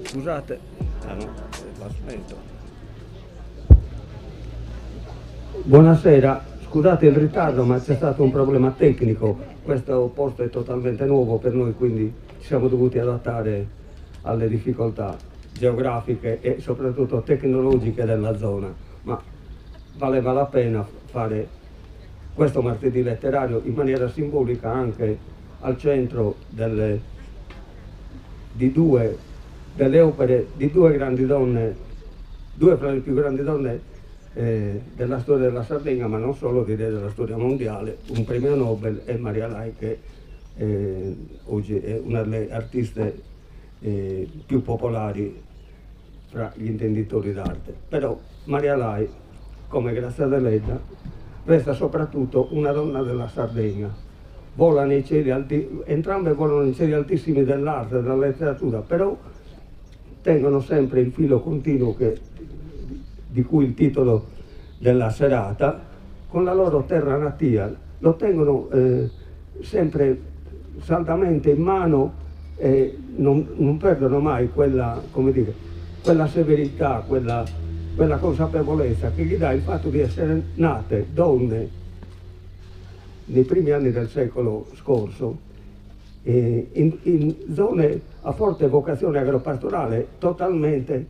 Scusate, l'aspetto. Buonasera, scusate il ritardo, ma c'è stato un problema tecnico. Questo posto è totalmente nuovo per noi, quindi ci siamo dovuti adattare alle difficoltà geografiche e soprattutto tecnologiche della zona. Ma valeva la pena fare questo martedì letterario in maniera simbolica anche al centro delle opere di due grandi donne, due fra le più grandi donne della storia della Sardegna, ma non solo, direi della storia mondiale, un premio Nobel e Maria Lai, che oggi è una delle artiste più popolari fra gli intenditori d'arte. Però Maria Lai, come Grazia Deledda, resta soprattutto una donna della Sardegna. Vola nei cieli entrambe volano nei cieli altissimi dell'arte, della letteratura, però tengono sempre il filo continuo di cui il titolo della serata, con la loro terra natia, lo tengono sempre saldamente in mano e non perdono mai quella, come dire, quella severità, quella consapevolezza che gli dà il fatto di essere nate donne nei primi anni del secolo scorso, in zone a forte vocazione agropastorale, totalmente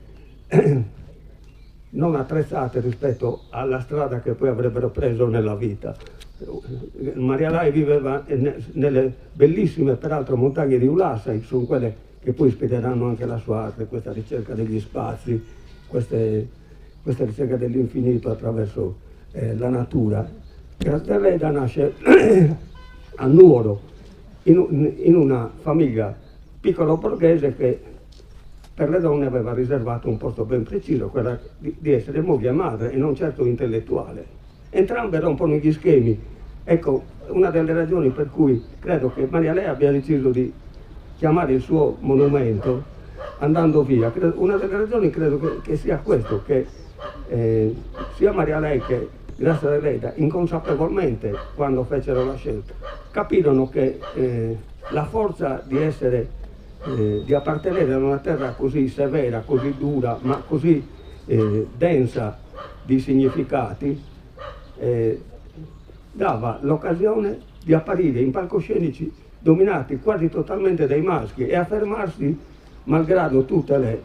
non attrezzate rispetto alla strada che poi avrebbero preso nella vita. Maria Lai viveva nelle bellissime, peraltro, montagne di Ulassai, sono quelle che poi ispireranno anche la sua arte, questa ricerca degli spazi, questa ricerca dell'infinito attraverso la natura. Grazia Deledda nasce a Nuoro, in una famiglia piccolo borghese che per le donne aveva riservato un posto ben preciso, quella di essere moglie e madre e non certo intellettuale. Entrambe rompono gli schemi. Ecco, una delle ragioni per cui credo che Maria Lai abbia deciso di chiamare il suo monumento Andando via, una delle ragioni credo che sia questo, che sia Maria Lai che Grazia Deledda, inconsapevolmente, quando fecero la scelta, capirono che la forza di essere, di appartenere a una terra così severa, così dura, ma così densa di significati, dava l'occasione di apparire in palcoscenici dominati quasi totalmente dai maschi e affermarsi malgrado tutte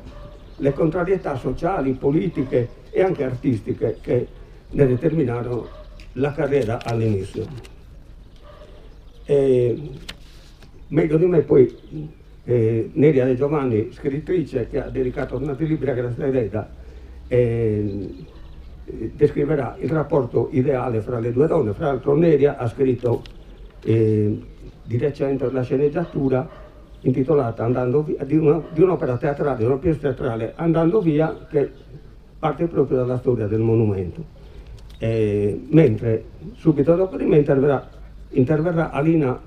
le contrarietà sociali, politiche e anche artistiche che ne determinarono la carriera all'inizio. Meglio di me poi Neria De Giovanni, scrittrice che ha dedicato tanti libri a Grazia Deledda, descriverà il rapporto ideale fra le due donne. Fra l'altro Neria ha scritto di recente la sceneggiatura intitolata Andando via, di un'opera teatrale, di una pièce teatrale, Andando via, che parte proprio dalla storia del monumento. Mentre subito dopo di me interverrà Alina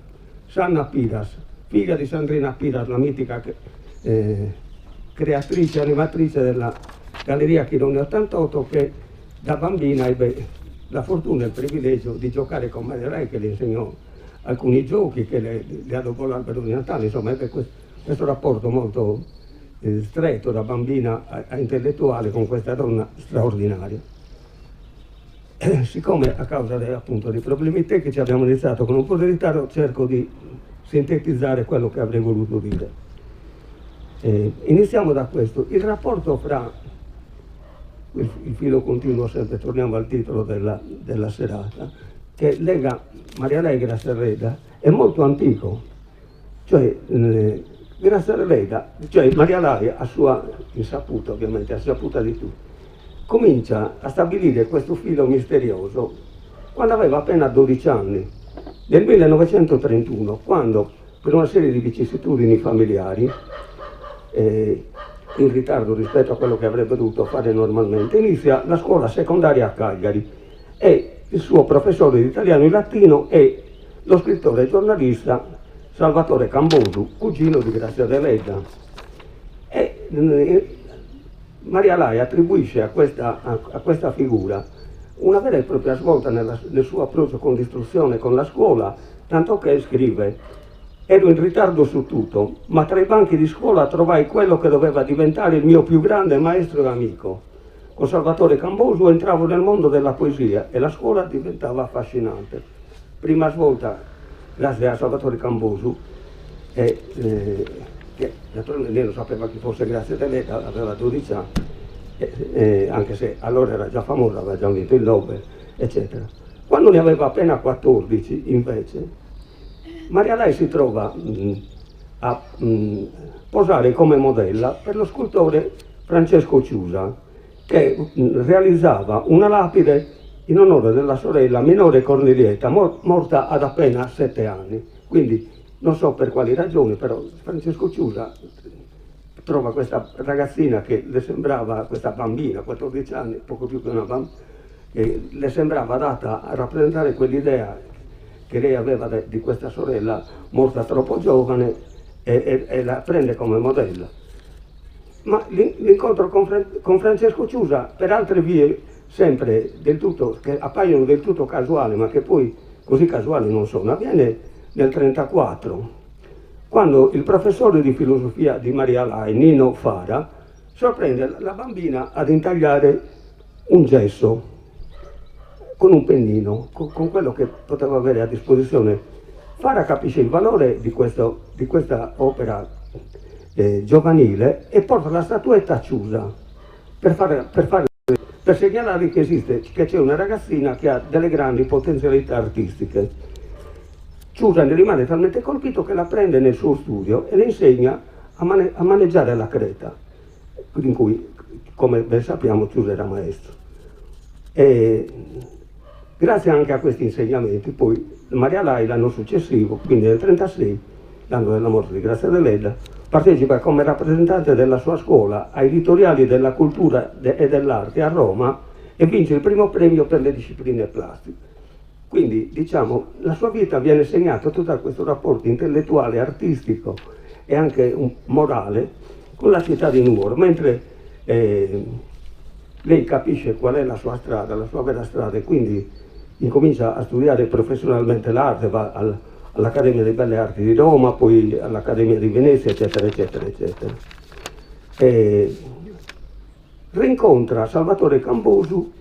Sanna Piras, figlia di Sandrina Piras, la mitica creatrice e animatrice della Galleria Chironi 88, che da bambina ebbe la fortuna e il privilegio di giocare con Maria Lai, che le insegnò alcuni giochi, che le adobbò l'albero di Natale. Insomma, ebbe questo rapporto molto stretto da bambina a intellettuale con questa donna straordinaria. Siccome a causa appunto dei problemi tecnici abbiamo iniziato con un po' di ritardo, cerco di sintetizzare quello che avrei voluto dire. Iniziamo da questo. Il rapporto fra il filo continuo, sempre torniamo al titolo della serata, che lega Maria Lai e Grazia Deledda, è molto antico. Cioè Grazia Deledda, cioè Maria Lai a sua insaputa ovviamente, a saputa di tutti, comincia a stabilire questo filo misterioso quando aveva appena 12 anni, nel 1931, quando per una serie di vicissitudini familiari, in ritardo rispetto a quello che avrebbe dovuto fare normalmente, inizia la scuola secondaria a Cagliari e il suo professore di italiano e latino è lo scrittore e giornalista Salvatore Cambosu, cugino di Grazia Deledda. E Maria Lai attribuisce a questa figura una vera e propria svolta nel suo approccio con l'istruzione, con la scuola, tanto che scrive: ero in ritardo su tutto, ma tra i banchi di scuola trovai quello che doveva diventare il mio più grande maestro e amico. Con Salvatore Cambosu entravo nel mondo della poesia e la scuola diventava affascinante. Prima svolta grazie a Salvatore Cambosu, che naturalmente lei non sapeva chi fosse Grazia Deledda, aveva 12 anni, anche se allora era già famosa, aveva già vinto il Nobel, eccetera. Quando ne aveva appena 14, invece, Maria Lai si trova a posare come modella per lo scultore Francesco Ciusa, che realizzava una lapide in onore della sorella minore Cornelietta, morta ad appena 7 anni. Quindi non so per quali ragioni, però Francesco Ciusa trova questa ragazzina che le sembrava, questa bambina, 14 anni, poco più che una bambina, che le sembrava adatta a rappresentare quell'idea che lei aveva di questa sorella morta troppo giovane e la prende come modella. Ma l'incontro con Francesco Ciusa, per altre vie sempre del tutto, che appaiono del tutto casuali, ma che poi così casuali non sono, avviene nel 1934, quando il professore di filosofia di Maria Lai, Nino Fara, sorprende la bambina ad intagliare un gesso con un pennino, con quello che poteva avere a disposizione. Fara capisce il valore di questa opera giovanile e porta la statuetta a Ciusa per segnalare che c'è una ragazzina che ha delle grandi potenzialità artistiche. Ciusa ne rimane talmente colpito che la prende nel suo studio e le insegna a maneggiare la creta, in cui, come ben sappiamo, Ciusa era maestro. E grazie anche a questi insegnamenti, poi Maria Lai l'anno successivo, quindi nel 1936, l'anno della morte di Grazia Deledda, partecipa come rappresentante della sua scuola ai Litoriali della Cultura e dell'Arte a Roma e vince il primo premio per le discipline plastiche. Quindi, diciamo, la sua vita viene segnata tutto da questo rapporto intellettuale, artistico e anche morale con la città di Nuoro, mentre lei capisce qual è la sua strada, la sua vera strada, e quindi incomincia a studiare professionalmente l'arte, va all'Accademia delle Belle Arti di Roma, poi all'Accademia di Venezia, eccetera, eccetera, eccetera. E rincontra Salvatore Cambosu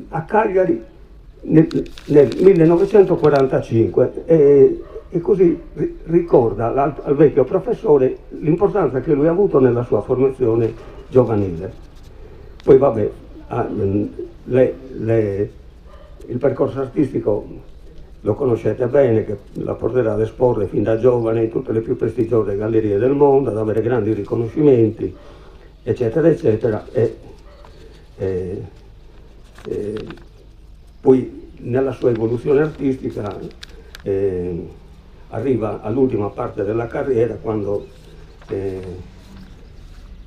a Cagliari nel 1945 e così ricorda al vecchio professore l'importanza che lui ha avuto nella sua formazione giovanile. Poi vabbè, il percorso artistico lo conoscete bene, che la porterà ad esporre fin da giovane in tutte le più prestigiose gallerie del mondo, ad avere grandi riconoscimenti, eccetera, eccetera. Poi nella sua evoluzione artistica arriva all'ultima parte della carriera, quando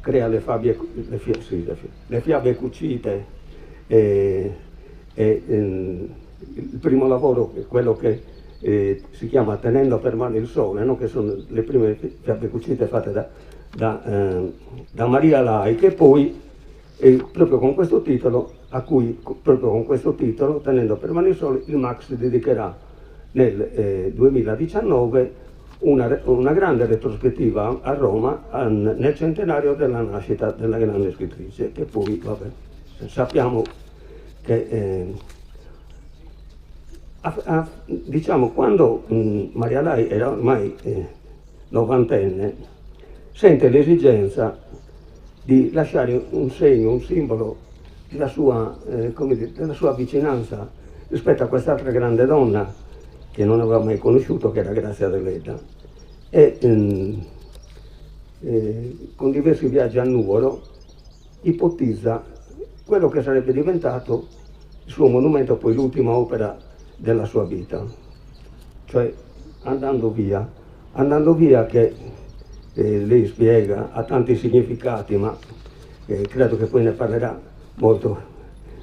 crea le fiabe cucite, il primo lavoro è quello che si chiama Tenendo per mano il sole, no? Che sono le prime fiabe cucite fatte da Maria Lai, che poi proprio con questo titolo, Tenendo per mano il sole, il Max dedicherà nel 2019 una grande retrospettiva a Roma nel centenario della nascita della grande scrittrice, che poi, vabbè, sappiamo che diciamo, quando Maria Lai era ormai novantenne, sente l'esigenza di lasciare un segno, un simbolo della sua vicinanza rispetto a quest'altra grande donna che non aveva mai conosciuto, che era Grazia Deledda. e con diversi viaggi a Nuoro ipotizza quello che sarebbe diventato il suo monumento, poi l'ultima opera della sua vita, cioè Andando via che lei spiega, ha tanti significati, ma credo che poi ne parlerà molto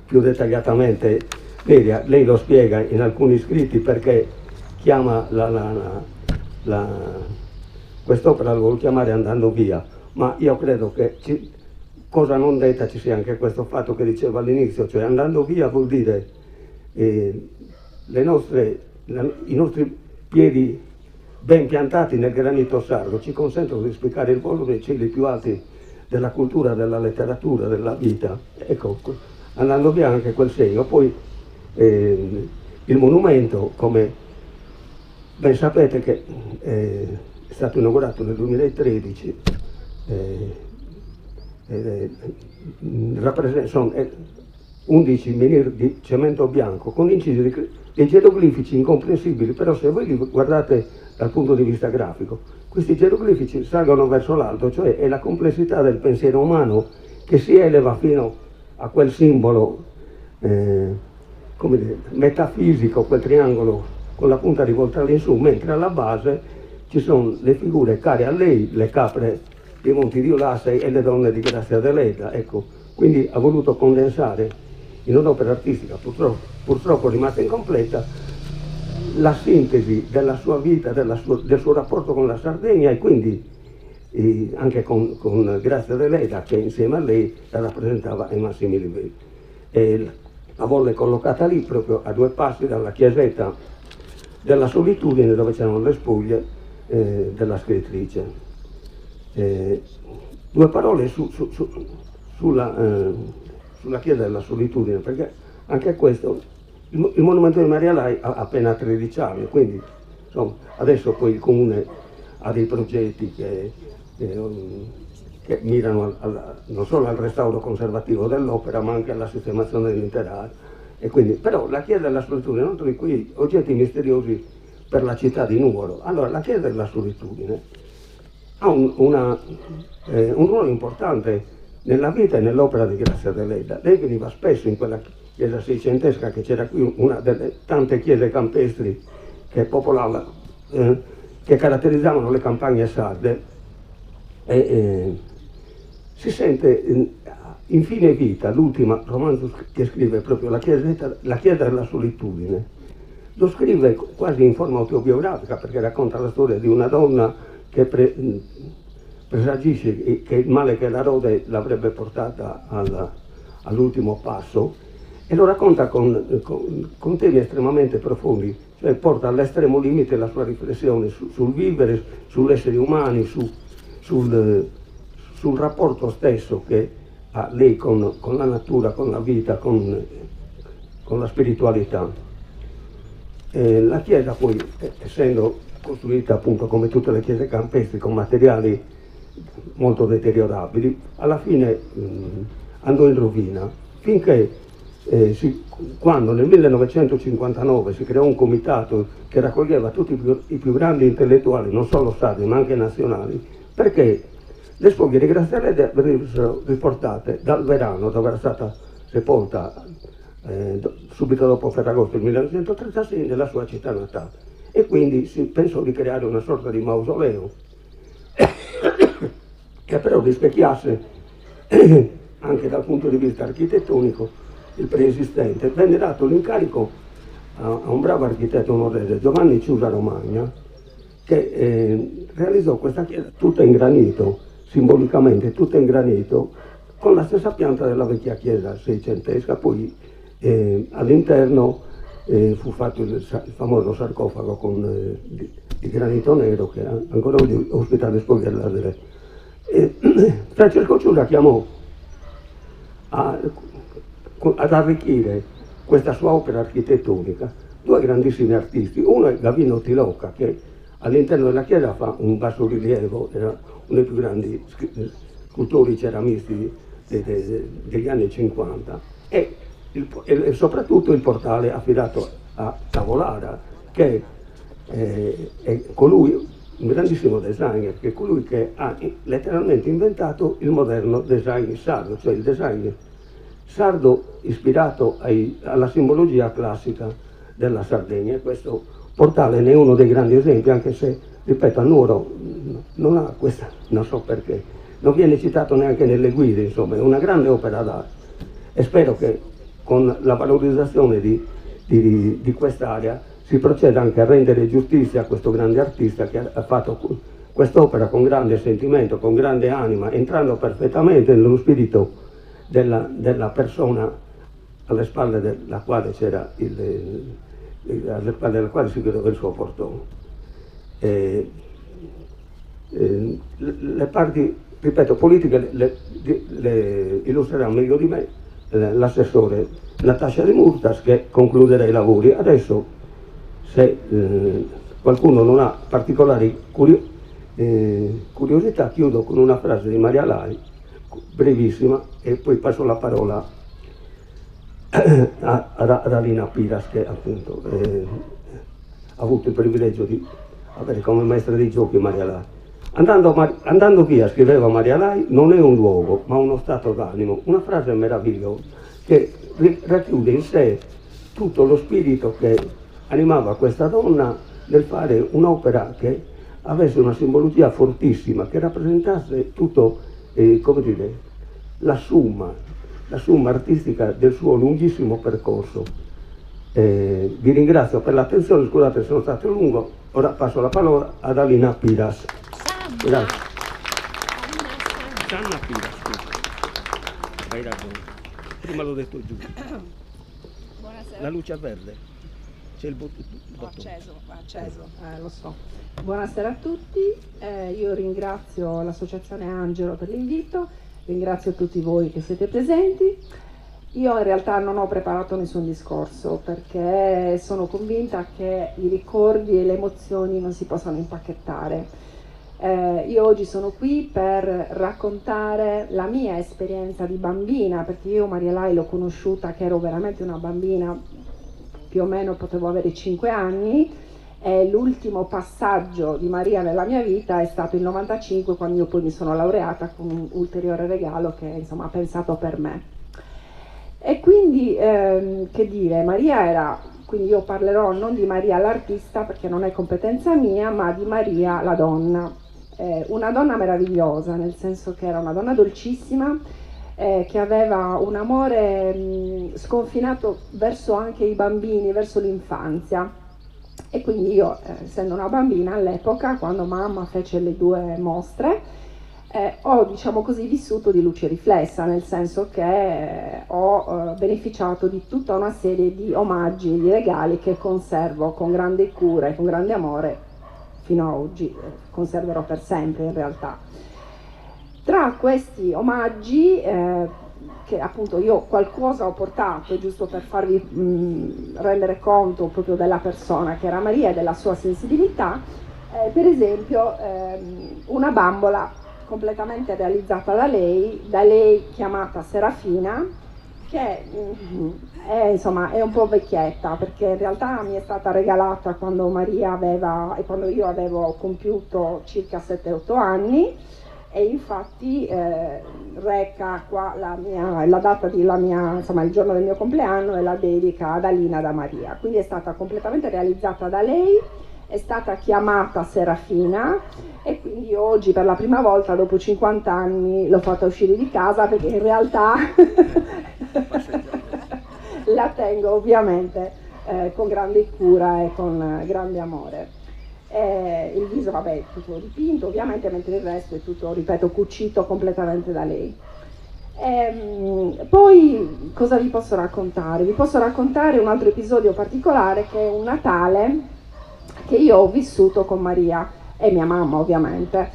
più dettagliatamente. Lei lo spiega in alcuni scritti perché chiama quest'opera, lo vuol chiamare Andando via, ma io credo che cosa non detta ci sia anche questo fatto che dicevo all'inizio, cioè andando via vuol dire i nostri piedi ben piantati nel granito sardo ci consentono di spiccare il volo nei cieli più alti della cultura, della letteratura, della vita. Ecco, andando via anche quel segno. Poi il monumento, come ben sapete, che è stato inaugurato nel 2013, sono 11 menhir di cemento bianco con incisi dei geroglifici incomprensibili, però se voi li guardate dal punto di vista grafico, questi geroglifici salgono verso l'alto, cioè è la complessità del pensiero umano che si eleva fino a quel simbolo come dire, metafisico, quel triangolo con la punta rivolta all'insù, mentre alla base ci sono le figure care a lei, le capre dei Monti di Olasei e le donne di Grazia Deledda. Ecco, quindi ha voluto condensare in un'opera artistica purtroppo rimasta incompleta la sintesi della sua vita, del suo rapporto con la Sardegna e quindi anche con Grazia Deledda, che insieme a lei la rappresentava ai massimi livelli. E la volle collocata lì, proprio a 2 passi dalla chiesetta della Solitudine, dove c'erano le spoglie della scrittrice. 2 parole sulla chiesa della Solitudine, perché anche questo, il monumento di Maria Lai ha appena 13 anni, quindi insomma, adesso poi il comune ha dei progetti che mirano non solo al restauro conservativo dell'opera, ma anche alla sistemazione dell'intera area. E quindi, però la chiesa della Solitudine è uno di quei oggetti misteriosi per la città di Nuoro. Allora, la chiesa della Solitudine ha un ruolo importante nella vita e nell'opera di Grazia Deledda. Lei veniva spesso in quella chiesa seicentesca, che c'era qui, una delle tante chiese campestri che popolavano, che caratterizzavano le campagne sarde, e si sente infine vita, l'ultimo romanzo che scrive proprio la chiesa della Solitudine. Lo scrive quasi in forma autobiografica, perché racconta la storia di una donna che presagisce che il male che la rode l'avrebbe portata all'ultimo passo, e lo racconta con temi estremamente profondi, cioè porta all'estremo limite la sua riflessione sul vivere, sugli esseri umani, sul rapporto stesso che ha lei con la natura, con la vita, con la spiritualità. La chiesa poi, essendo costruita appunto come tutte le chiese campestri con materiali molto deteriorabili, alla fine andò in rovina, finché quando nel 1959 si creò un comitato che raccoglieva tutti i più grandi intellettuali, non solo sardi ma anche nazionali, perché le spoglie di Grazia Deledda venissero riportate dal Verano, dove era stata sepolta subito dopo Ferragosto del 1936 nella sua città natale, e quindi si pensò di creare una sorta di mausoleo che però rispecchiasse anche dal punto di vista architettonico il preesistente. Venne dato l'incarico a un bravo architetto onorese, Giovanni Ciusa Romagna, che realizzò questa chiesa tutta in granito, simbolicamente tutta in granito, con la stessa pianta della vecchia chiesa seicentesca. Poi all'interno fu fatto il famoso sarcofago di granito nero, che ancora oggi ospita le spoglie della Deledda. Francesco Ciusa chiamò ad arricchire questa sua opera architettonica 2 grandissimi artisti. Uno è Gavino Tilocca, che all'interno della chiesa fa un bassorilievo, era uno dei più grandi scultori ceramisti degli anni 50, e soprattutto il portale affidato a Tavolara, che è colui un grandissimo designer, che è colui che ha letteralmente inventato il moderno design sardo, cioè il design sardo ispirato alla simbologia classica della Sardegna. E questo portale ne è uno dei grandi esempi, anche se, ripeto, a Nuoro non ha questa, non so perché, non viene citato neanche nelle guide, insomma, è una grande opera d'arte. E spero che con la valorizzazione di quest'area si proceda anche a rendere giustizia a questo grande artista che ha fatto quest'opera con grande sentimento, con grande anima, entrando perfettamente nello spirito della persona alle spalle della quale c'era alle spalle della quale si chiudeva il suo portone. Le parti, ripeto, politiche le illustrerà meglio di me l'assessore Natascia De Murtas, che concluderà i lavori. Adesso, se qualcuno non ha particolari curiosità, chiudo con una frase di Maria Lai, brevissima, e poi passo la parola ad Alina Piras, che appunto ha avuto il privilegio di avere come maestra dei giochi Maria Lai. Andando via, scriveva Maria Lai, non è un luogo, ma uno stato d'animo. Una frase meravigliosa che racchiude in sé tutto lo spirito che animava questa donna nel fare un'opera che avesse una simbologia fortissima, che rappresentasse tutto, come dire, la summa artistica del suo lunghissimo percorso. Vi ringrazio per l'attenzione, scusate se sono stato lungo, ora passo la parola ad Alina Piras. Grazie. Sanna Piras, hai ragione, prima l'ho detto giù. Buonasera. La luce è verde, c'è il bottone. Ho acceso, lo so. Buonasera a tutti, io ringrazio l'associazione Angelo per l'invito, ringrazio tutti voi che siete presenti. Io in realtà non ho preparato nessun discorso perché sono convinta che i ricordi e le emozioni non si possano impacchettare. Io oggi sono qui per raccontare la mia esperienza di bambina, perché io Maria Lai l'ho conosciuta che ero veramente una bambina, più o meno potevo avere 5 anni, e l'ultimo passaggio di Maria nella mia vita è stato il 95, quando io poi mi sono laureata con un ulteriore regalo che insomma ha pensato per me. E quindi, che dire, Maria era, quindi io parlerò non di Maria l'artista perché non è competenza mia, ma di Maria la donna. Una donna meravigliosa, nel senso che era una donna dolcissima, che aveva un amore sconfinato verso anche i bambini, verso l'infanzia. E quindi io, essendo una bambina all'epoca, quando mamma fece le 2 mostre, ho, diciamo così, vissuto di luce riflessa, nel senso che ho beneficiato di tutta una serie di omaggi e di regali che conservo con grande cura e con grande amore fino ad oggi, conserverò per sempre in realtà. Tra questi omaggi, che appunto io qualcosa ho portato, giusto per farvi rendere conto proprio della persona che era Maria e della sua sensibilità, per esempio una bambola completamente realizzata da lei chiamata Serafina, che insomma è un po' vecchietta, perché in realtà mi è stata regalata quando Maria aveva, e quando io avevo compiuto circa 7-8 anni, e infatti reca qua la data insomma il giorno del mio compleanno e la dedica ad Alina da Maria. Quindi è stata completamente realizzata da lei, è stata chiamata Serafina, e quindi oggi per la prima volta dopo 50 anni l'ho fatta uscire di casa, perché in realtà la tengo ovviamente con grande cura e con grande amore. Il viso, vabbè, è tutto dipinto ovviamente, mentre il resto è tutto, ripeto, cucito completamente da lei. Poi cosa vi posso raccontare? Vi posso raccontare un altro episodio particolare, che è un Natale che io ho vissuto con Maria e mia mamma ovviamente.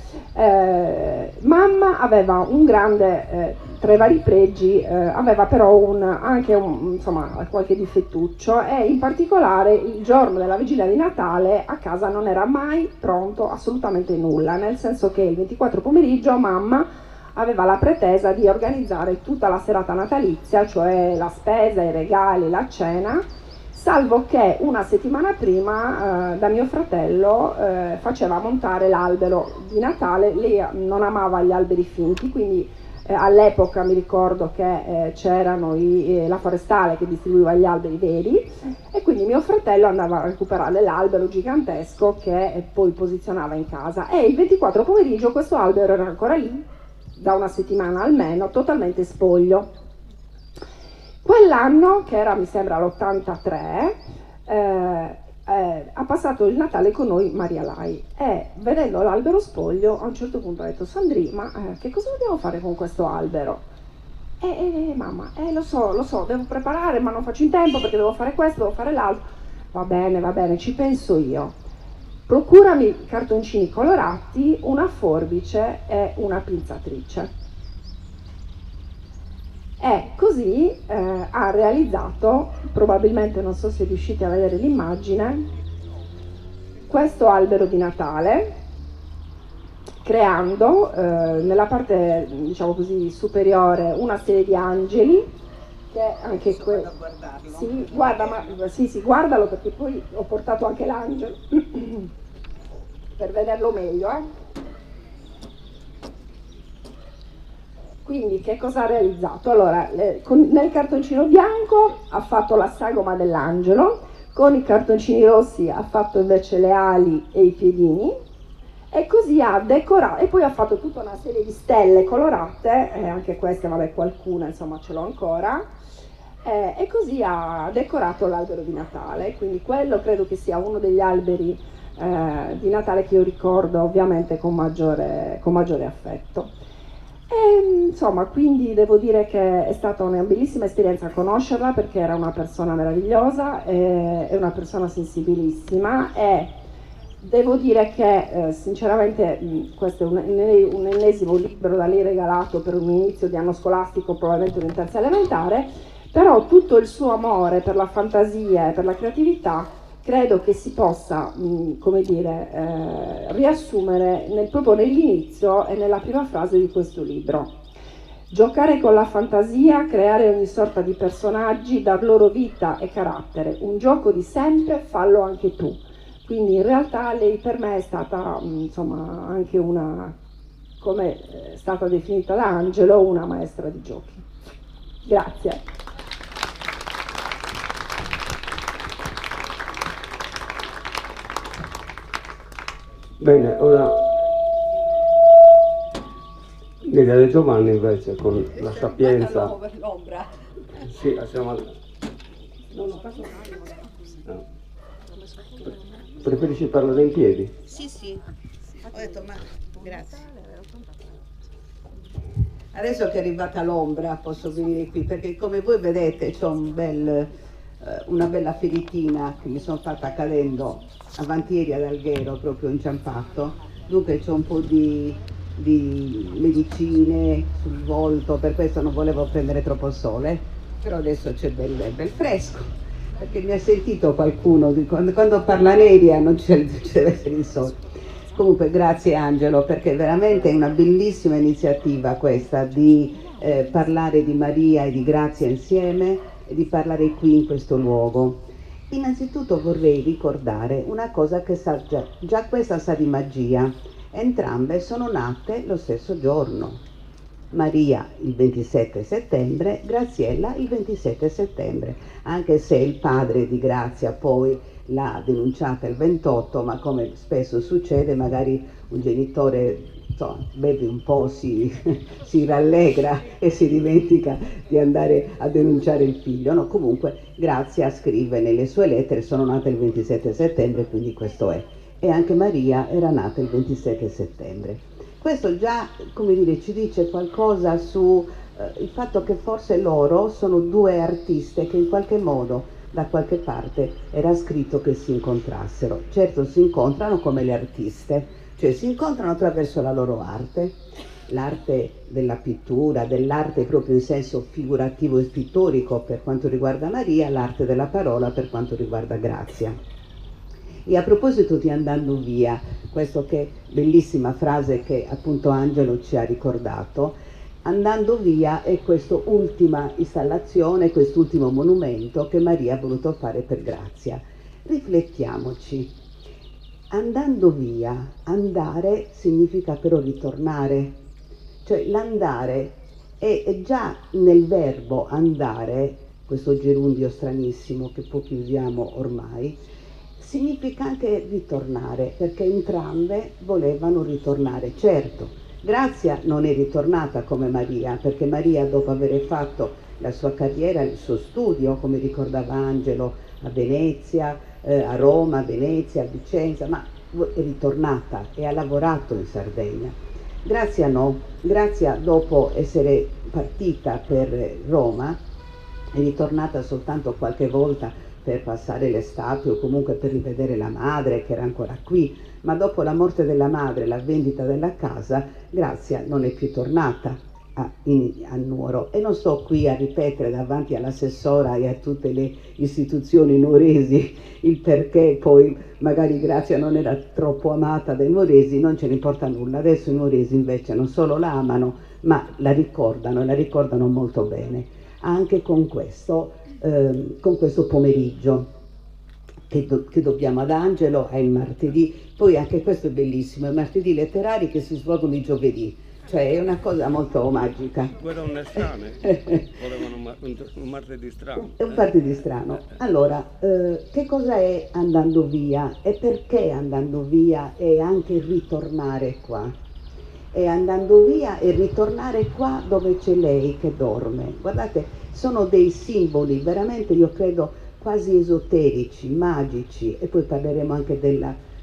Mamma aveva un grande, tra i vari pregi, aveva però anche insomma, qualche difettuccio, e in particolare il giorno della vigilia di Natale a casa non era mai pronto assolutamente nulla, nel senso che il 24 pomeriggio mamma aveva la pretesa di organizzare tutta la serata natalizia, cioè la spesa, i regali, la cena, salvo che una settimana prima da mio fratello faceva montare l'albero di Natale. Lei non amava gli alberi finti, quindi all'epoca mi ricordo che c'erano la forestale che distribuiva gli alberi veri, e quindi mio fratello andava a recuperare l'albero gigantesco che poi posizionava in casa, e il 24 pomeriggio questo albero era ancora lì da una settimana almeno, totalmente spoglio. Quell'anno, che era mi sembra l'83, ha passato il Natale con noi Maria Lai, e vedendo l'albero spoglio a un certo punto ha detto: Sandri, ma che cosa dobbiamo fare con questo albero? Mamma, lo so, devo preparare, ma non faccio in tempo perché devo fare questo, devo fare l'altro. Va bene, ci penso io. Procurami cartoncini colorati, una forbice e una pinzatrice. E così ha realizzato, probabilmente, non so se riuscite a vedere l'immagine, questo albero di Natale, creando nella parte, diciamo così, superiore una serie di angeli, che anche questo. Sì, guardalo, perché poi ho portato anche l'angelo per vederlo meglio. Quindi che cosa ha realizzato? Allora, nel cartoncino bianco ha fatto la sagoma dell'angelo, con i cartoncini rossi ha fatto invece le ali e i piedini, e così ha decorato, e poi ha fatto tutta una serie di stelle colorate, anche queste, vabbè, qualcuna insomma ce l'ho ancora, e così ha decorato l'albero di Natale. Quindi quello credo che sia uno degli alberi di Natale che io ricordo ovviamente con maggiore affetto. Insomma, quindi devo dire che è stata una bellissima esperienza conoscerla, perché era una persona meravigliosa, è una persona sensibilissima, e devo dire che sinceramente questo è un ennesimo libro da lei regalato per un inizio di anno scolastico, probabilmente in terza elementare, però tutto il suo amore per la fantasia e per la creatività credo che si possa, come dire, riassumere proprio nell'inizio e nella prima frase di questo libro. Giocare con la fantasia, creare ogni sorta di personaggi, dar loro vita e carattere, un gioco di sempre, fallo anche tu. Quindi in realtà lei per me è stata, insomma, anche una, come è stata definita da Angelo, una maestra di giochi. Grazie. Bene, ora Miriam Giovanni invece con la sapienza. L'ombra. Sì, siamo Non ho fatto no. Preferisci parlare in piedi? Sì, ho detto ma grazie. Adesso che è arrivata l'ombra posso venire qui, perché come voi vedete c'ho una bella feritina che mi sono fatta cadendo avanti ieri ad Alghero, proprio inciampato. Dunque c'ho un po' di medicine sul volto, per questo non volevo prendere troppo sole, però adesso c'è bel fresco, perché mi ha sentito qualcuno quando parla Neria non ci deve essere il sole. Comunque grazie Angelo, perché veramente è una bellissima iniziativa questa di parlare di Maria e di Grazia insieme, e di parlare qui in questo luogo. Innanzitutto vorrei ricordare una cosa che già questa sa di magia. Entrambe sono nate lo stesso giorno. Maria il 27 settembre, Graziella il 27 settembre, anche se il padre di Grazia poi l'ha denunciata il 28, ma come spesso succede magari un genitore beve un po', si rallegra e si dimentica di andare a denunciare il figlio. No, comunque Grazia scrive nelle sue lettere: sono nata il 27 settembre, quindi questo è. E anche Maria era nata il 27 settembre. Questo già, come dire, ci dice qualcosa su il fatto che forse loro sono due artiste che in qualche modo, da qualche parte, era scritto che si incontrassero. Certo, si incontrano come le artiste, cioè si incontrano attraverso la loro arte, l'arte della pittura, dell'arte proprio in senso figurativo e pittorico per quanto riguarda Maria, l'arte della parola per quanto riguarda Grazia. E a proposito di andando via, questa che bellissima frase che appunto Angelo ci ha ricordato, Andando via è quest'ultima installazione, quest'ultimo monumento che Maria ha voluto fare per Grazia. Riflettiamoci. Andando via, andare significa però ritornare, cioè l'andare è già nel verbo andare, questo gerundio stranissimo che pochi usiamo ormai, significa anche ritornare, perché entrambe volevano ritornare. Certo, Grazia non è ritornata come Maria, perché Maria, dopo aver fatto la sua carriera, il suo studio, come ricordava Angelo, a Venezia, a Roma, a Venezia, a Vicenza, ma è ritornata e ha lavorato in Sardegna. Grazia no, Grazia dopo essere partita per Roma è ritornata soltanto qualche volta per passare l'estate o comunque per rivedere la madre che era ancora qui, ma dopo la morte della madre e la vendita della casa, Grazia non è più tornata a Nuoro. E non sto qui a ripetere davanti all'assessora e a tutte le istituzioni nuoresi il perché poi magari Grazia non era troppo amata dai nuoresi, non ce ne importa nulla. Adesso i nuoresi invece non solo la amano, ma la ricordano e la ricordano molto bene, anche con questo pomeriggio che dobbiamo ad Angelo, è il martedì. Poi anche questo è bellissimo, i martedì letterari che si svolgono il giovedì, cioè è una cosa molto magica. Due donne strane, volevano un martedì strano. È un martedì strano. Allora, che cosa è andando via e perché andando via e anche ritornare qua? E andando via e ritornare qua dove c'è lei che dorme. Guardate, sono dei simboli veramente, io credo, quasi esoterici, magici, e poi parleremo anche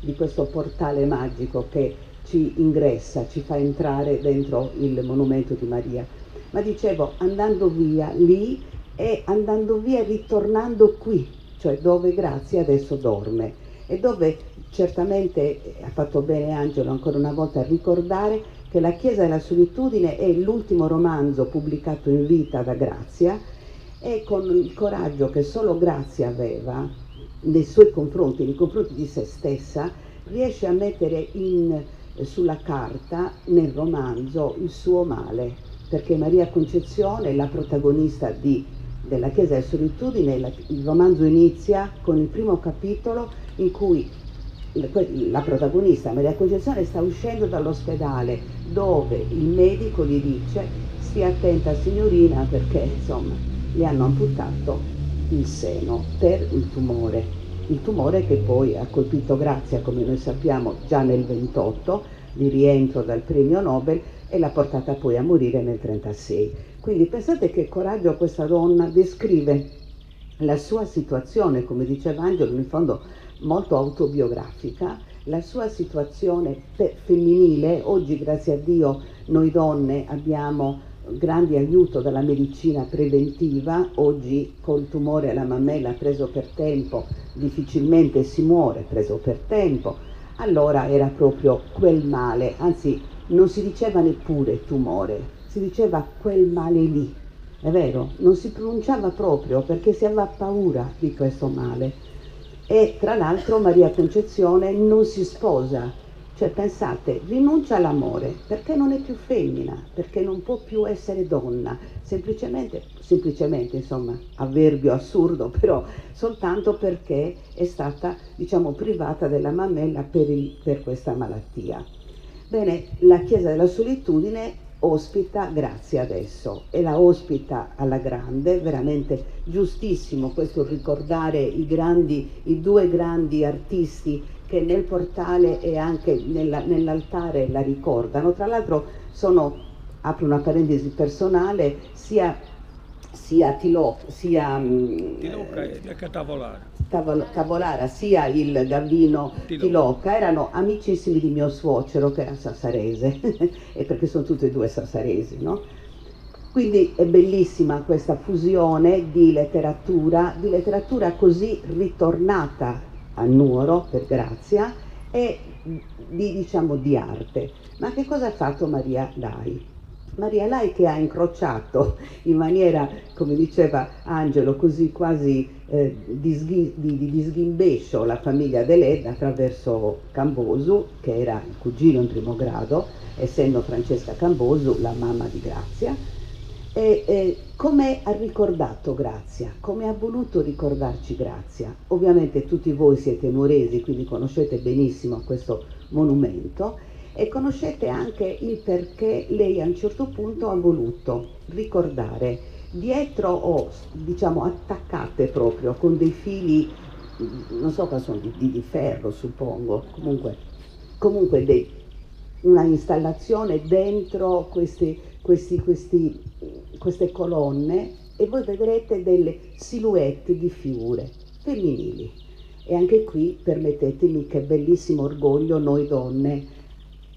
di questo portale magico che ci ingressa, ci fa entrare dentro il monumento di Maria. Ma dicevo, andando via lì e andando via ritornando qui, cioè dove Grazia adesso dorme e dove certamente ha fatto bene Angelo ancora una volta a ricordare che La Chiesa della Solitudine è l'ultimo romanzo pubblicato in vita da Grazia, e con il coraggio che solo Grazia aveva nei suoi confronti, nei confronti di se stessa, riesce a mettere sulla carta, nel romanzo, il suo male, perché Maria Concezione è la protagonista della Chiesa della Solitudine. Il romanzo inizia con il primo capitolo in cui la protagonista, Maria Concezione, sta uscendo dall'ospedale dove il medico gli dice: stia attenta signorina perché insomma le hanno amputato il seno per il tumore che poi ha colpito Grazia, come noi sappiamo, già nel 28 di rientro dal premio Nobel, e l'ha portata poi a morire nel 36. Quindi pensate che coraggio questa donna, descrive la sua situazione, come diceva Angelo, in fondo molto autobiografica, la sua situazione femminile. Oggi, grazie a Dio, noi donne abbiamo grande aiuto dalla medicina preventiva. Oggi col tumore alla mammella preso per tempo difficilmente si muore, preso per tempo. Allora era proprio quel male, anzi non si diceva neppure tumore, si diceva quel male lì, è vero? Non si pronunciava proprio perché si aveva paura di questo male. E tra l'altro Maria Concezione non si sposa. Cioè pensate, rinuncia all'amore perché non è più femmina, perché non può più essere donna, semplicemente insomma, avverbio assurdo, però soltanto perché è stata, diciamo, privata della mammella per questa malattia. Bene, la Chiesa della Solitudine ospita Grazia adesso e la ospita alla grande, veramente giustissimo questo ricordare i due grandi artisti che nel portale e anche nell'altare la ricordano. Tra l'altro apro una parentesi personale, sia Tiloca Tavolara sia il Gavino Tiloca erano amicissimi di mio suocero che era sassarese e perché sono tutti e due sassaresi, no? Quindi è bellissima questa fusione di letteratura così ritornata a Nuoro per Grazia e diciamo di arte. Ma che cosa ha fatto Maria Dai? Maria Lai che ha incrociato in maniera, come diceva Angelo, così quasi di sghimbescio la famiglia Deledda attraverso Cambosu, che era il cugino in primo grado, essendo Francesca Cambosu la mamma di Grazia. E come ha ricordato Grazia, come ha voluto ricordarci Grazia. Ovviamente tutti voi siete nuoresi, quindi conoscete benissimo questo monumento e conoscete anche il perché lei a un certo punto ha voluto ricordare dietro o diciamo attaccate proprio con dei fili, non so cosa sono, di ferro suppongo, comunque una installazione dentro queste colonne, e voi vedrete delle silhouette di figure femminili. E anche qui permettetemi che bellissimo orgoglio noi donne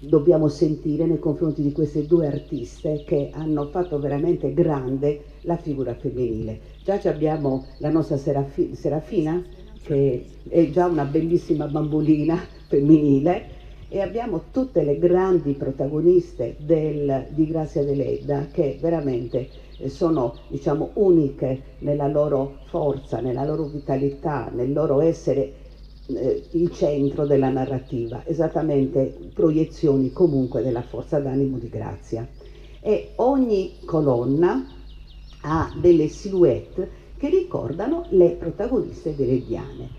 dobbiamo sentire nei confronti di queste due artiste che hanno fatto veramente grande la figura femminile. Già abbiamo la nostra Serafina, che è già una bellissima bambolina femminile, e abbiamo tutte le grandi protagoniste di Grazia Deledda, che veramente sono, diciamo, uniche nella loro forza, nella loro vitalità, nel loro essere il centro della narrativa, esattamente proiezioni comunque della forza d'animo di Grazia. E ogni colonna ha delle silhouette che ricordano le protagoniste deleddiane.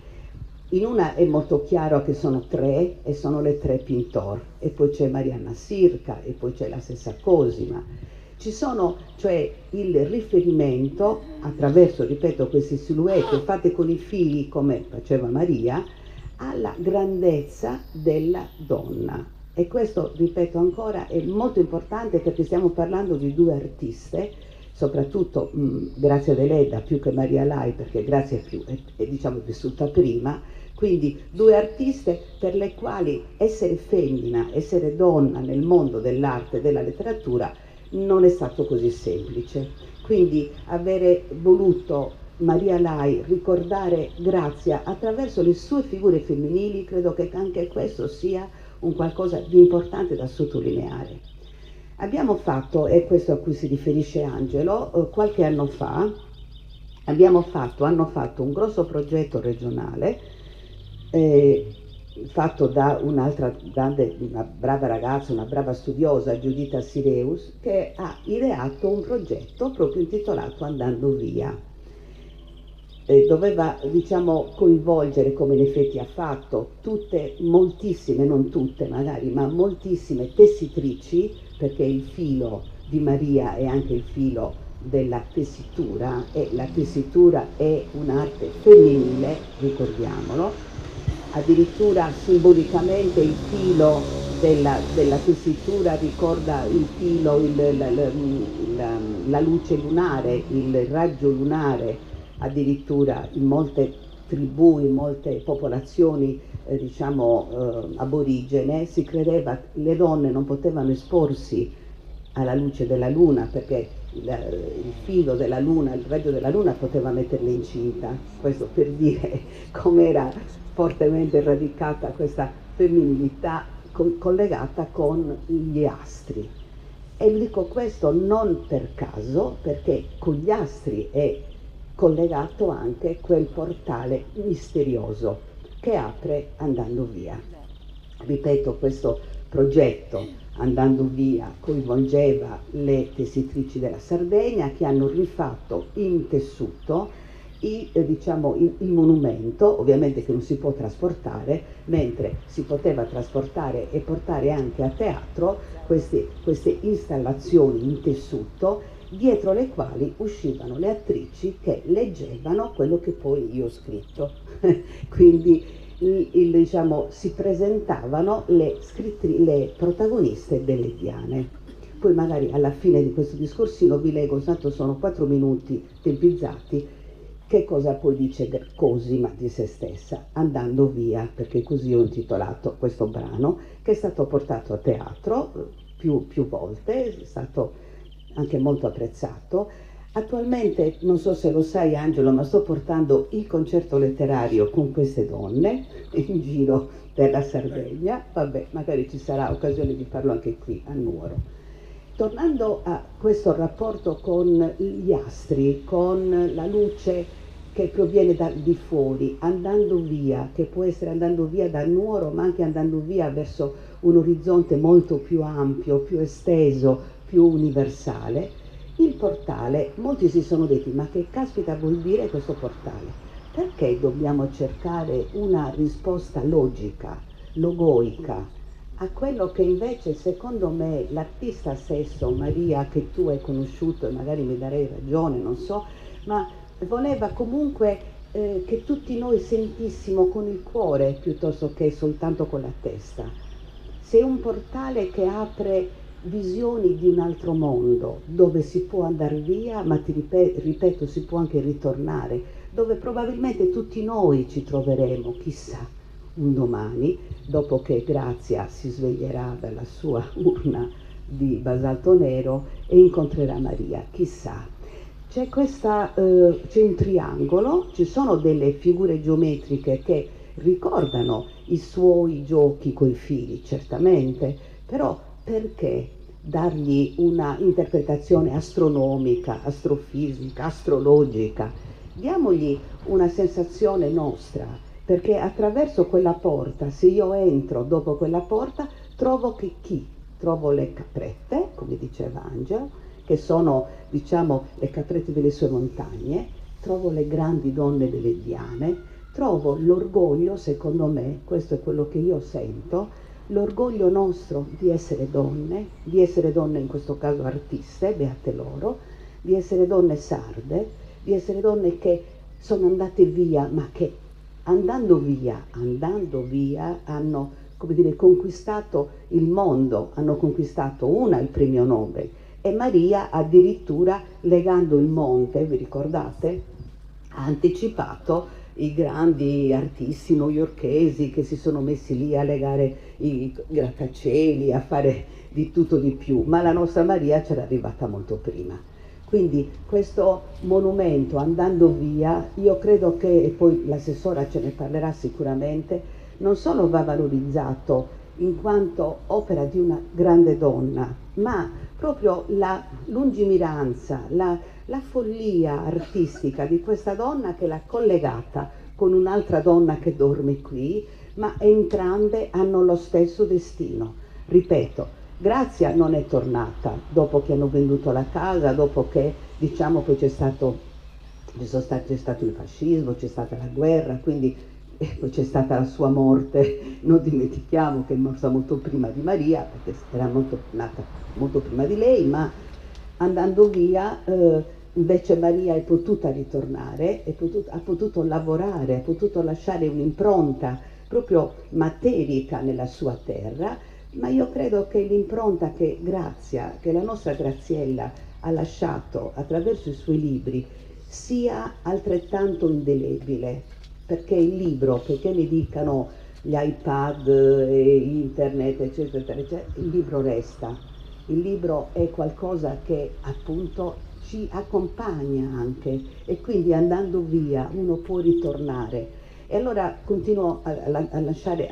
In una è molto chiaro che sono tre, e sono le tre Pintor, e poi c'è Marianna Sirca, e poi c'è la stessa Cosima. Ci sono, cioè, il riferimento attraverso, ripeto, queste silhouette fatte con i fili come faceva Maria, alla grandezza della donna. E questo, ripeto ancora, è molto importante perché stiamo parlando di due artiste, soprattutto Grazia Deledda più che Maria Lai, perché Grazia è diciamo vissuta prima, quindi due artiste per le quali essere femmina, essere donna nel mondo dell'arte e della letteratura non è stato così semplice. Quindi avere voluto Maria Lai ricordare Grazia attraverso le sue figure femminili, credo che anche questo sia un qualcosa di importante da sottolineare. Abbiamo fatto, e questo a cui si riferisce Angelo, qualche anno fa, hanno fatto un grosso progetto regionale fatto da un'altra grande, una brava ragazza, una brava studiosa, Giuditta Sireus, che ha ideato un progetto proprio intitolato Andando Via. Doveva, diciamo, coinvolgere, come in effetti ha fatto, moltissime, non tutte magari, ma moltissime tessitrici, perché il filo di Maria è anche il filo della tessitura, e la tessitura è un'arte femminile, ricordiamolo. Addirittura simbolicamente il filo della tessitura ricorda il filo, la luce lunare, il raggio lunare. Addirittura in molte tribù, in molte popolazioni aborigene si credeva che le donne non potevano esporsi alla luce della luna perché il filo della luna, il raggio della luna poteva metterle incinta. Questo per dire com'era fortemente radicata questa femminilità collegata con gli astri. E vi dico questo non per caso, perché con gli astri è collegato anche quel portale misterioso che apre Andando Via. Ripeto, questo progetto Andando Via coinvolgeva le tessitrici della Sardegna che hanno rifatto in tessuto il monumento, ovviamente che non si può trasportare, mentre si poteva trasportare e portare anche a teatro queste installazioni in tessuto, dietro le quali uscivano le attrici che leggevano quello che poi io ho scritto. Quindi si presentavano le protagoniste deleddiane. Poi magari alla fine di questo discorsino vi leggo, tanto sono 4 minuti tempizzati, che cosa poi dice Cosima di se stessa, Andando Via, perché così ho intitolato questo brano, che è stato portato a teatro più volte, è stato anche molto apprezzato. Attualmente, non so se lo sai Angelo, ma sto portando il concerto letterario con queste donne in giro per la Sardegna. Vabbè, magari ci sarà occasione di farlo anche qui a Nuoro. tornando a questo rapporto con gli astri, con la luce che proviene da di fuori, andando via, che può essere andando via da Nuoro, ma anche andando via verso un orizzonte molto più ampio, più esteso, più universale, il portale, molti si sono detti, ma che caspita vuol dire questo portale? Perché dobbiamo cercare una risposta logica, logoica, a quello che invece secondo me l'artista stesso, Maria, che tu hai conosciuto e magari mi darei ragione, non so, ma voleva comunque che tutti noi sentissimo con il cuore piuttosto che soltanto con la testa. Sei un portale che apre visioni di un altro mondo, dove si può andare via, ma ti ripeto, si può anche ritornare, dove probabilmente tutti noi ci troveremo, chissà, un domani, dopo che Grazia si sveglierà dalla sua urna di basalto nero e incontrerà Maria, chissà. C'è un triangolo, ci sono delle figure geometriche che ricordano i suoi giochi coi fili, certamente, però perché dargli una interpretazione astronomica, astrofisica, astrologica? Diamogli una sensazione nostra, perché attraverso quella porta, se io entro dopo quella porta, trovo che chi? Trovo le caprette, come diceva Angelo, che sono, diciamo, le caprette delle sue montagne, trovo le grandi donne delle Diane, trovo l'orgoglio, secondo me, questo è quello che io sento, l'orgoglio nostro di essere donne in questo caso artiste, beate loro, di essere donne sarde, di essere donne che sono andate via, ma che andando via hanno, come dire, conquistato il mondo, hanno conquistato una il premio Nobel e Maria addirittura legando il monte, vi ricordate? Ha anticipato i grandi artisti newyorkesi che si sono messi lì a legare i grattacieli, a fare di tutto di più, ma la nostra Maria c'era arrivata molto prima. Quindi questo monumento andando via, io credo che, e poi l'assessora ce ne parlerà sicuramente, non solo va valorizzato in quanto opera di una grande donna, ma proprio la lungimiranza, la follia artistica di questa donna che l'ha collegata con un'altra donna che dorme qui, ma entrambe hanno lo stesso destino. Ripeto, Grazia non è tornata dopo che hanno venduto la casa, dopo che diciamo che c'è stato il fascismo, c'è stata la guerra, quindi poi c'è stata la sua morte. Non dimentichiamo che è morta molto prima di Maria, perché era nata molto prima di lei, ma andando via invece Maria è potuta ritornare, ha potuto lavorare, ha potuto lasciare un'impronta proprio materica nella sua terra. Ma io credo che l'impronta che Grazia, che la nostra Graziella ha lasciato attraverso i suoi libri sia altrettanto indelebile, perché il libro, perché mi dicano gli iPad, internet, eccetera, eccetera, il libro resta. Il libro è qualcosa che appunto ci accompagna anche e quindi andando via uno può ritornare. E allora continuo a lanciare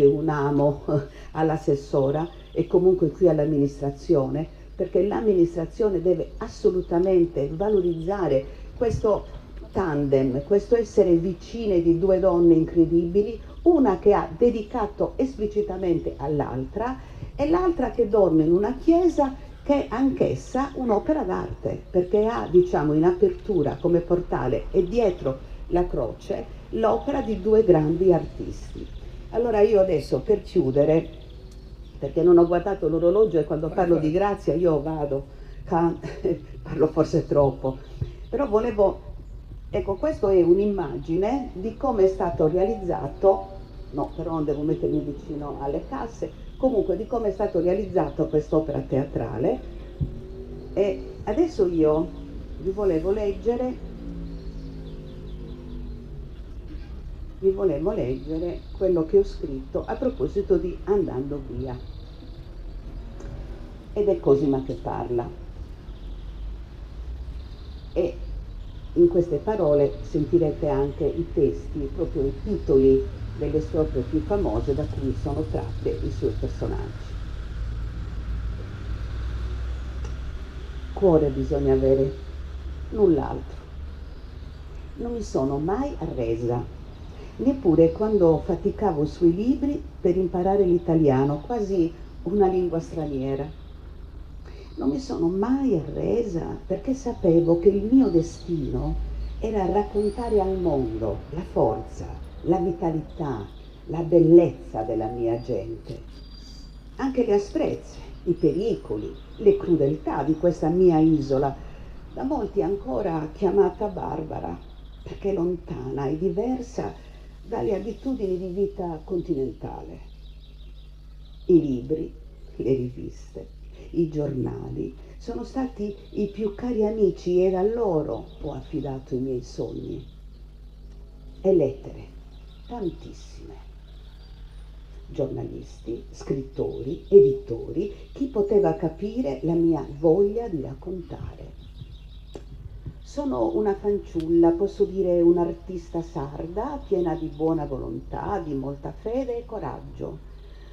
un amo all'assessora e comunque qui all'amministrazione, perché l'amministrazione deve assolutamente valorizzare questo tandem, questo essere vicine di due donne incredibili, una che ha dedicato esplicitamente all'altra e l'altra che dorme in una chiesa che è anch'essa un'opera d'arte, perché ha, diciamo, in apertura come portale e dietro la croce l'opera di due grandi artisti. Allora io adesso, per chiudere, perché non ho guardato l'orologio e quando parlo di Grazia io vado, parlo forse troppo, però volevo, ecco, questo è un'immagine di come è stato realizzato, no, però non devo mettermi vicino alle casse, comunque di come è stato realizzato quest'opera teatrale. E adesso io vi volevo leggere quello che ho scritto a proposito di Andando via. Ed è Cosima che parla. E in queste parole sentirete anche i testi, proprio i titoli delle sue opere più famose da cui sono tratte i suoi personaggi. cuore bisogna avere, null'altro. Non mi sono mai arresa, neppure quando faticavo sui libri per imparare l'italiano, quasi una lingua straniera. Non mi sono mai arresa perché sapevo che il mio destino era raccontare al mondo la forza, la vitalità, la bellezza della mia gente, anche le asprezze, i pericoli, le crudeltà di questa mia isola, da molti ancora chiamata barbara, perché lontana e diversa dalle abitudini di vita continentale. I libri, le riviste, i giornali sono stati i più cari amici e a loro ho affidato i miei sogni. E lettere, tantissime. Giornalisti, scrittori, editori, chi poteva capire la mia voglia di raccontare. Sono una fanciulla, posso dire un'artista sarda, piena di buona volontà, di molta fede e coraggio.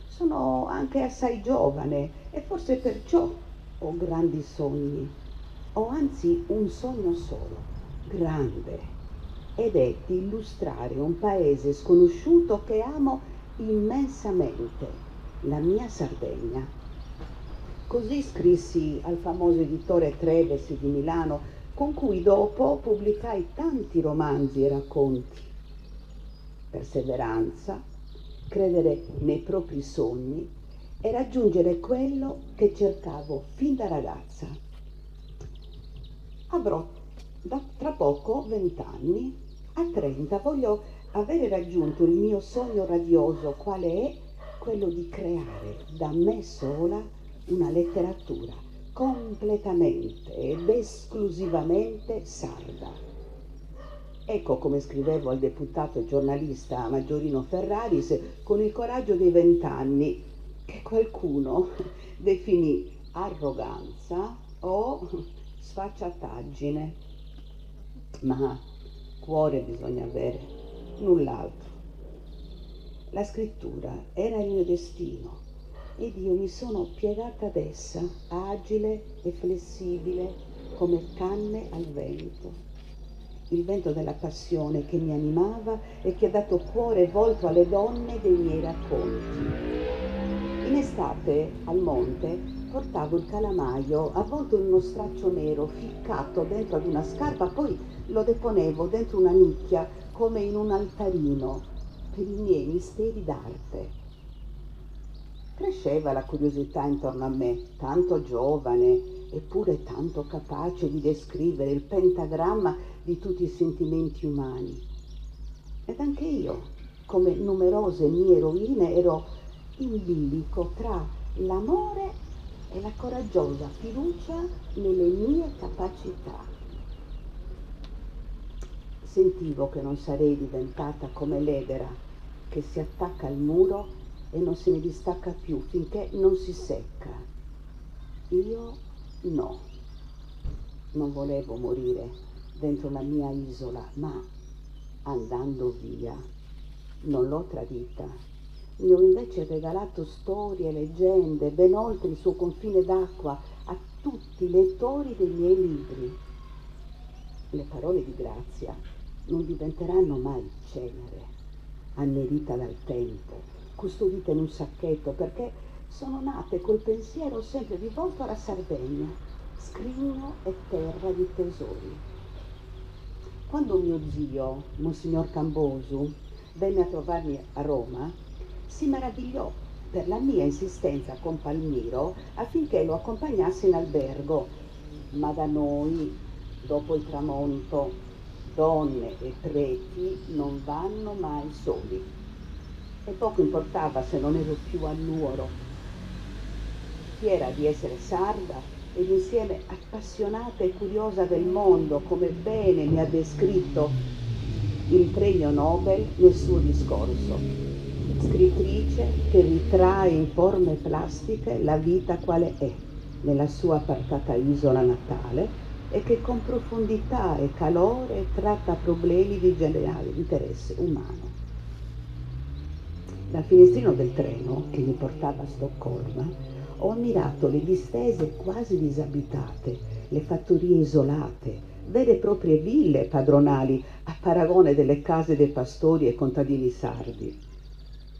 Sono anche assai giovane e forse perciò ho grandi sogni. Ho anzi un sogno solo, grande, ed è di illustrare un paese sconosciuto che amo immensamente, la mia Sardegna. Così scrissi al famoso editore Trevesi di Milano, con cui dopo pubblicai tanti romanzi e racconti. Perseveranza, credere nei propri sogni e raggiungere quello che cercavo fin da ragazza. Avrò tra poco 20 anni, a 30 voglio avere raggiunto il mio sogno radioso, quale è quello di creare da me sola una letteratura completamente ed esclusivamente sarda. Ecco come scrivevo al deputato e giornalista Maggiorino Ferraris con il coraggio dei 20 anni, che qualcuno definì arroganza o sfacciataggine. Ma cuore bisogna avere, null'altro. La scrittura era il mio destino ed io mi sono piegata ad essa, agile e flessibile come canne al vento. Il vento della passione che mi animava e che ha dato cuore e volto alle donne dei miei racconti. In estate al monte portavo il calamaio avvolto in uno straccio nero ficcato dentro ad una scarpa, poi lo deponevo dentro una nicchia come in un altarino per i miei misteri d'arte. Cresceva la curiosità intorno a me, tanto giovane eppure tanto capace di descrivere il pentagramma di tutti i sentimenti umani. Ed anche io, come numerose mie eroine, ero in bilico tra l'amore e la coraggiosa fiducia nelle mie capacità. Sentivo che non sarei diventata come l'edera che si attacca al muro e non se ne distacca più finché non si secca. Io no, non volevo morire dentro la mia isola, ma andando via non l'ho tradita. Mi ho invece regalato storie e leggende ben oltre il suo confine d'acqua a tutti i lettori dei miei libri. Le parole di grazia non diventeranno mai cenere, annerita dal tempo, custodite in un sacchetto, perché sono nate col pensiero sempre rivolto alla Sardegna, scrigno e terra di tesori. Quando mio zio, Monsignor Cambosu, venne a trovarmi a Roma, si meravigliò per la mia insistenza con Palmiro affinché lo accompagnasse in albergo. Ma da noi, dopo il tramonto, donne e preti non vanno mai soli. E poco importava se non ero più a Nuoro. Fiera di essere sarda ed insieme appassionata e curiosa del mondo, come bene mi ha descritto il premio Nobel nel suo discorso. Scrittrice che ritrae in forme plastiche la vita quale è nella sua appartata isola natale e che con profondità e calore tratta problemi di generale interesse umano. Dal finestrino del treno che mi portava a Stoccolma Ho ammirato le distese quasi disabitate, le fattorie isolate, vere e proprie ville padronali a paragone delle case dei pastori e contadini sardi.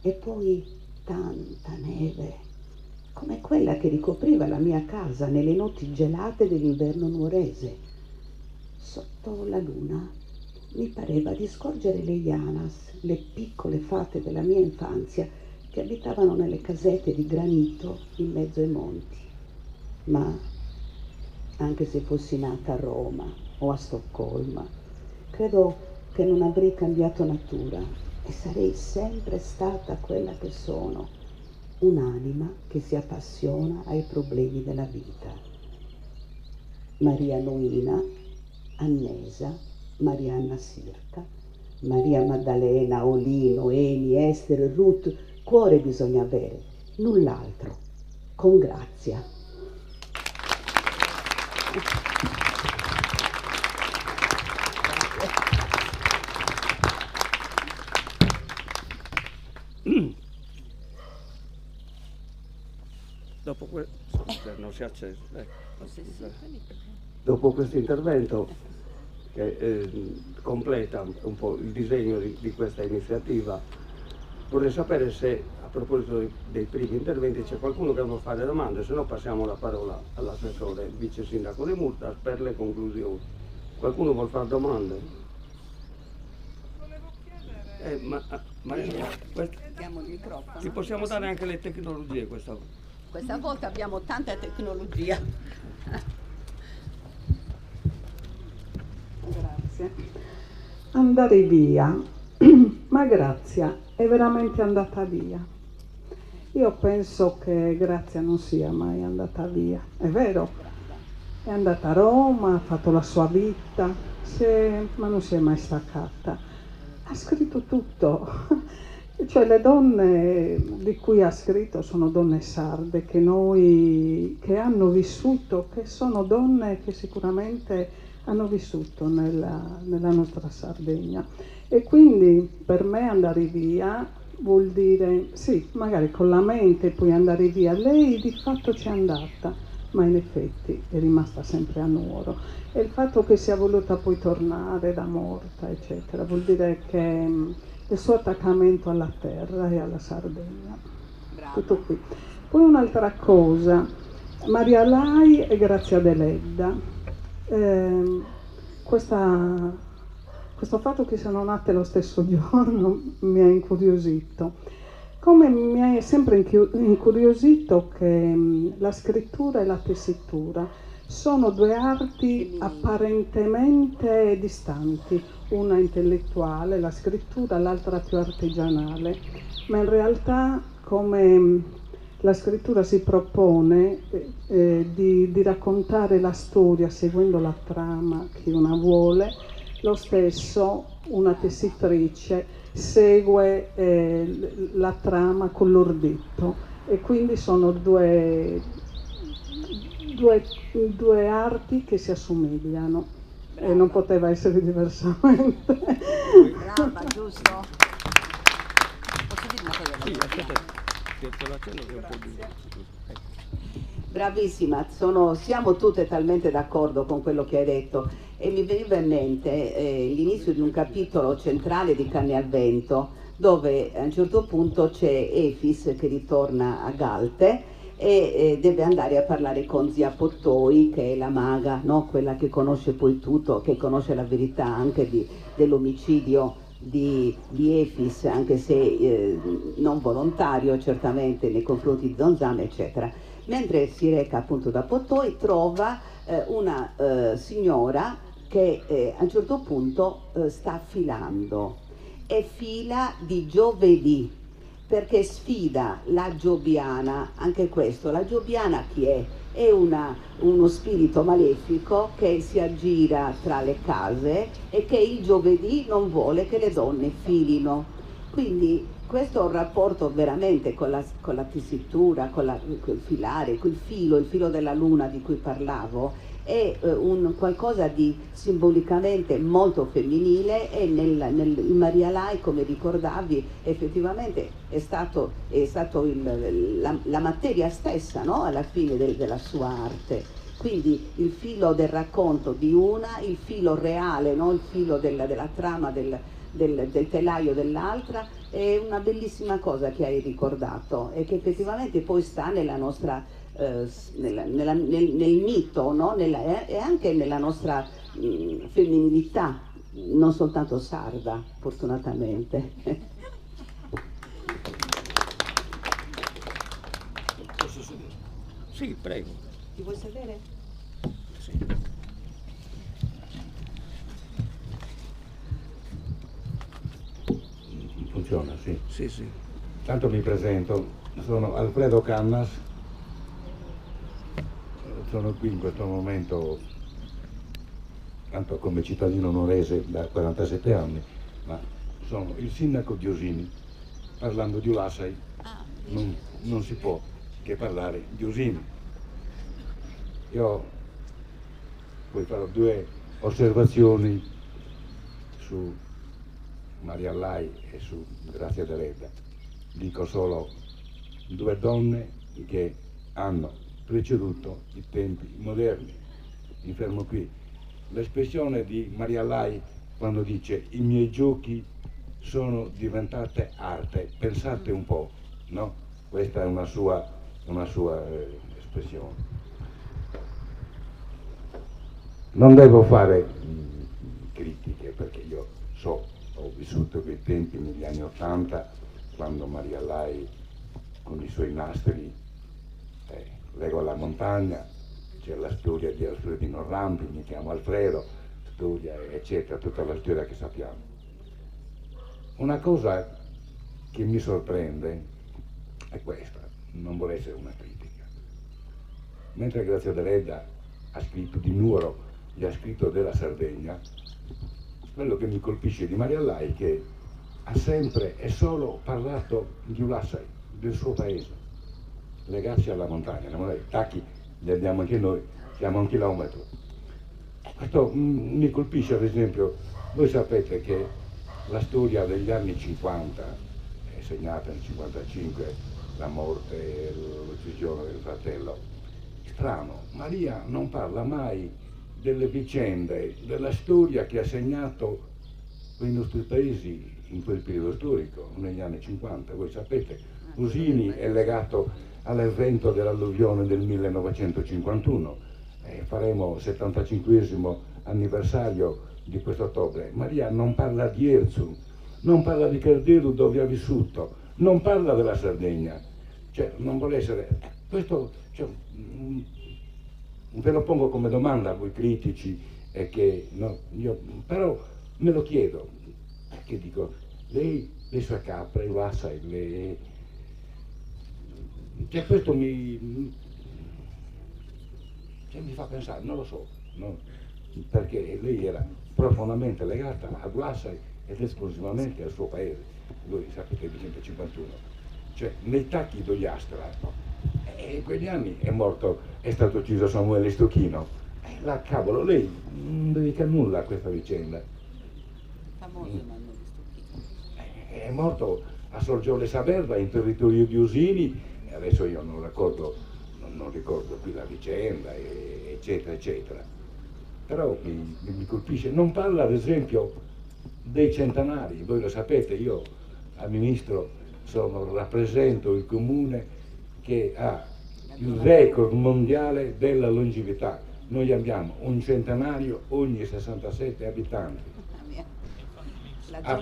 E poi tanta neve, come quella che ricopriva la mia casa nelle notti gelate dell'inverno nuorese. Sotto la luna mi pareva di scorgere le llanas, le piccole fate della mia infanzia che abitavano nelle casette di granito in mezzo ai monti. Ma anche se fossi nata a Roma o a Stoccolma, credo che non avrei cambiato natura e sarei sempre stata quella che sono, un'anima che si appassiona ai problemi della vita. Maria Noina, Annesa, Marianna Sirca, Maria Maddalena, Olino, Eni, Ester, Ruth, cuore bisogna avere, null'altro, con grazia. Non si è acceso. Dopo questo intervento che completa un po' il disegno di questa iniziativa, vorrei sapere se a proposito dei primi interventi c'è qualcuno che vuole fare domande, se no passiamo la parola all'assessore vice sindaco di Murtas per le conclusioni. Qualcuno vuole fare domande? Diamo il microfono. Ci possiamo dare anche le tecnologie questa volta? Questa volta abbiamo tanta tecnologia. Grazie. Andare via, ma Grazia è veramente andata via. Io penso che Grazia non sia mai andata via, è vero, è andata a Roma, ha fatto la sua vita, ma non si è mai staccata. Ha scritto tutto, cioè le donne di cui ha scritto sono donne sarde che hanno vissuto, che sono donne che sicuramente hanno vissuto nella nostra Sardegna. E quindi per me andare via vuol dire, sì, magari con la mente puoi andare via. Lei di fatto c'è andata, ma in effetti è rimasta sempre a Nuoro. E il fatto che sia voluta poi tornare da morta, eccetera, vuol dire che il suo attaccamento alla terra e alla Sardegna. Brava. Tutto qui. Poi un'altra cosa, Maria Lai e Grazia Deledda. Questo fatto che siano nate lo stesso giorno mi ha incuriosito, come mi è sempre incuriosito che la scrittura e la tessitura sono due arti apparentemente distanti, una intellettuale, la scrittura, l'altra più artigianale, ma in realtà come la scrittura si propone di raccontare la storia seguendo la trama che una vuole, lo stesso una tessitrice segue la trama con l'ordito, e quindi sono due arti che si assomigliano. Brava. E non poteva essere diversamente. Brava, giusto? Posso dire una cosa? Sì, aspetta. Bravissima, siamo tutte talmente d'accordo con quello che hai detto, e mi veniva in mente l'inizio di un capitolo centrale di Canne al Vento, dove a un certo punto c'è Efis che ritorna a Galte e deve andare a parlare con zia Pottoi, che è la maga, no? Quella che conosce poi tutto, che conosce la verità anche dell'omicidio di Efis, anche se non volontario certamente nei confronti di Don Zame, eccetera. Mentre si reca appunto da Pottoi, trova una signora che a un certo punto sta filando, e fila di giovedì, perché sfida la Giobiana. Anche questo, la Giobiana chi è? È uno spirito malefico che si aggira tra le case e che il giovedì non vuole che le donne filino. Quindi questo è un rapporto veramente con la tessitura, col filare, il filo della luna di cui parlavo, è un qualcosa di simbolicamente molto femminile, e in Maria Lai, come ricordavi, effettivamente è stato la materia stessa, no? Alla fine della sua arte. Quindi il filo del racconto di una, il filo reale, no? Il filo della trama del telaio dell'altra, è una bellissima cosa che hai ricordato e che effettivamente poi sta nella nostra nel mito, no? E anche nella nostra femminilità, non soltanto sarda, fortunatamente. Posso sedere? Sì, prego. Ti vuoi sedere? Sì. Funziona, sì. Sì, sì. Tanto mi presento, sono Alfredo Cannas, sono qui in questo momento, tanto come cittadino nuorese da 47 anni, ma sono il sindaco di Usini. Parlando di Ulassai non si può che parlare di Usini. Io poi farò due osservazioni su Maria Lai e su Grazia Deledda. Dico solo due donne che hanno preceduto i tempi moderni. Mi fermo qui. L'espressione di Maria Lai quando dice i miei giochi sono diventate arte, pensate un po', no? Questa è una sua espressione. Non devo fare critiche perché io ho vissuto quei tempi negli anni '80, quando Maria Lai con i suoi nastri leggo alla montagna, c'è la storia di Alfredino Rampi, mi chiamo Alfredo, storia eccetera, tutta la storia che sappiamo. Una cosa che mi sorprende è questa, non vuole essere una critica. Mentre Grazia Deledda ha scritto di Nuoro e ha scritto della Sardegna, quello che mi colpisce di Maria Lai è che ha sempre e solo parlato di Ulassai, del suo paese, legarsi alla montagna. I tacchi li abbiamo anche noi, siamo a 1 chilometro. Questo mi colpisce, ad esempio, voi sapete che la storia degli anni 50 è segnata nel 55, la morte e l'uccisione del fratello. Strano, Maria non parla mai delle vicende, della storia che ha segnato quei nostri paesi in quel periodo storico, negli anni 50. Voi sapete, Usini è legato all'evento dell'alluvione del 1951, faremo il 75esimo anniversario di questo ottobre. Maria non parla di Erzu, non parla di Cardero dove ha vissuto, non parla della Sardegna, cioè non vuole essere... Questo ve lo pongo come domanda a voi critici, no, io però me lo chiedo, che dico, le sue capre, i Ulassai, cioè questo mi fa pensare, non lo so, no? Perché lei era profondamente legata a Ulassai ed esclusivamente al suo paese. Lui sapete è di 151, cioè nei tacchi d'Ogliastra, e in quegli anni è stato ucciso Samuele Stocchino. La cavolo, lei non dedica nulla a questa vicenda. Famoso Emanuele Stocchino. È morto a Sorgiole Saverda, in territorio di Usini, e adesso io non ricordo qui la vicenda, eccetera, eccetera. Però mi colpisce, non parla ad esempio dei centenari. Voi lo sapete, io al ministro rappresento il comune che ha il record mondiale della longevità. Noi abbiamo un centenario ogni 67 abitanti.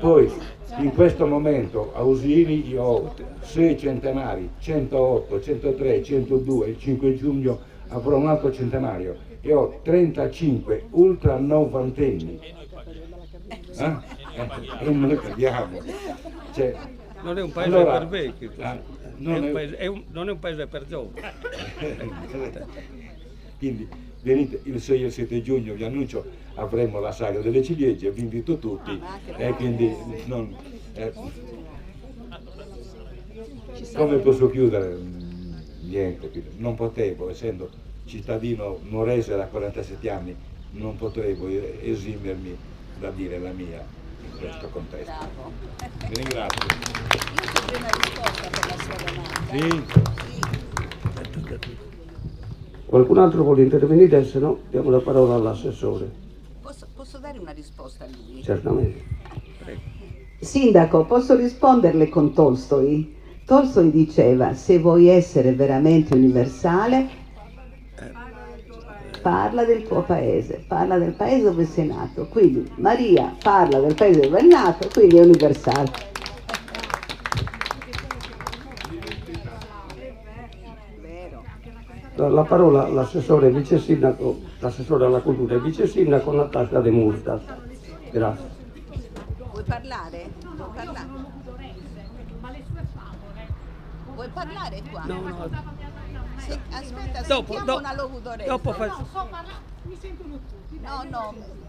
Poi in questo momento a Usini io ho 6 centenari, 108, 103, 102, il 5 giugno avrò un altro centenario e ho 35 ultra novantenni. E noi parliamo. Cioè, Non è un paese allora, per vecchi, non è un paese per giovani. Quindi venite il 6 e il 7 giugno, vi annuncio, avremo la sagra delle ciliegie, vi invito tutti, e quindi come posso chiudere? Niente, non potevo, essendo cittadino nuorese da 47 anni non potevo esimermi da dire la mia in questo contesto. Bravo. Vi ringrazio. Io ho una risposta per la sua domanda. Sì. Qualcun altro vuole intervenire? Se no, diamo la parola all'assessore. Posso dare una risposta a lui? Certamente. Sindaco, posso risponderle con Tolstoi? Tolstoi diceva: se vuoi essere veramente universale, parla del tuo paese, parla del paese dove sei nato. Quindi Maria parla del paese dove è nato, quindi è universale. La parola all'assessore vice sindaco, l'assessore alla cultura e vice sindaco Natascia De Murtas. Grazie. Vuoi parlare? Vuoi parlare qua? No. Aspetta, Dopo, sentiamo una logudoressa. Dopo Mi sentono tutti. No.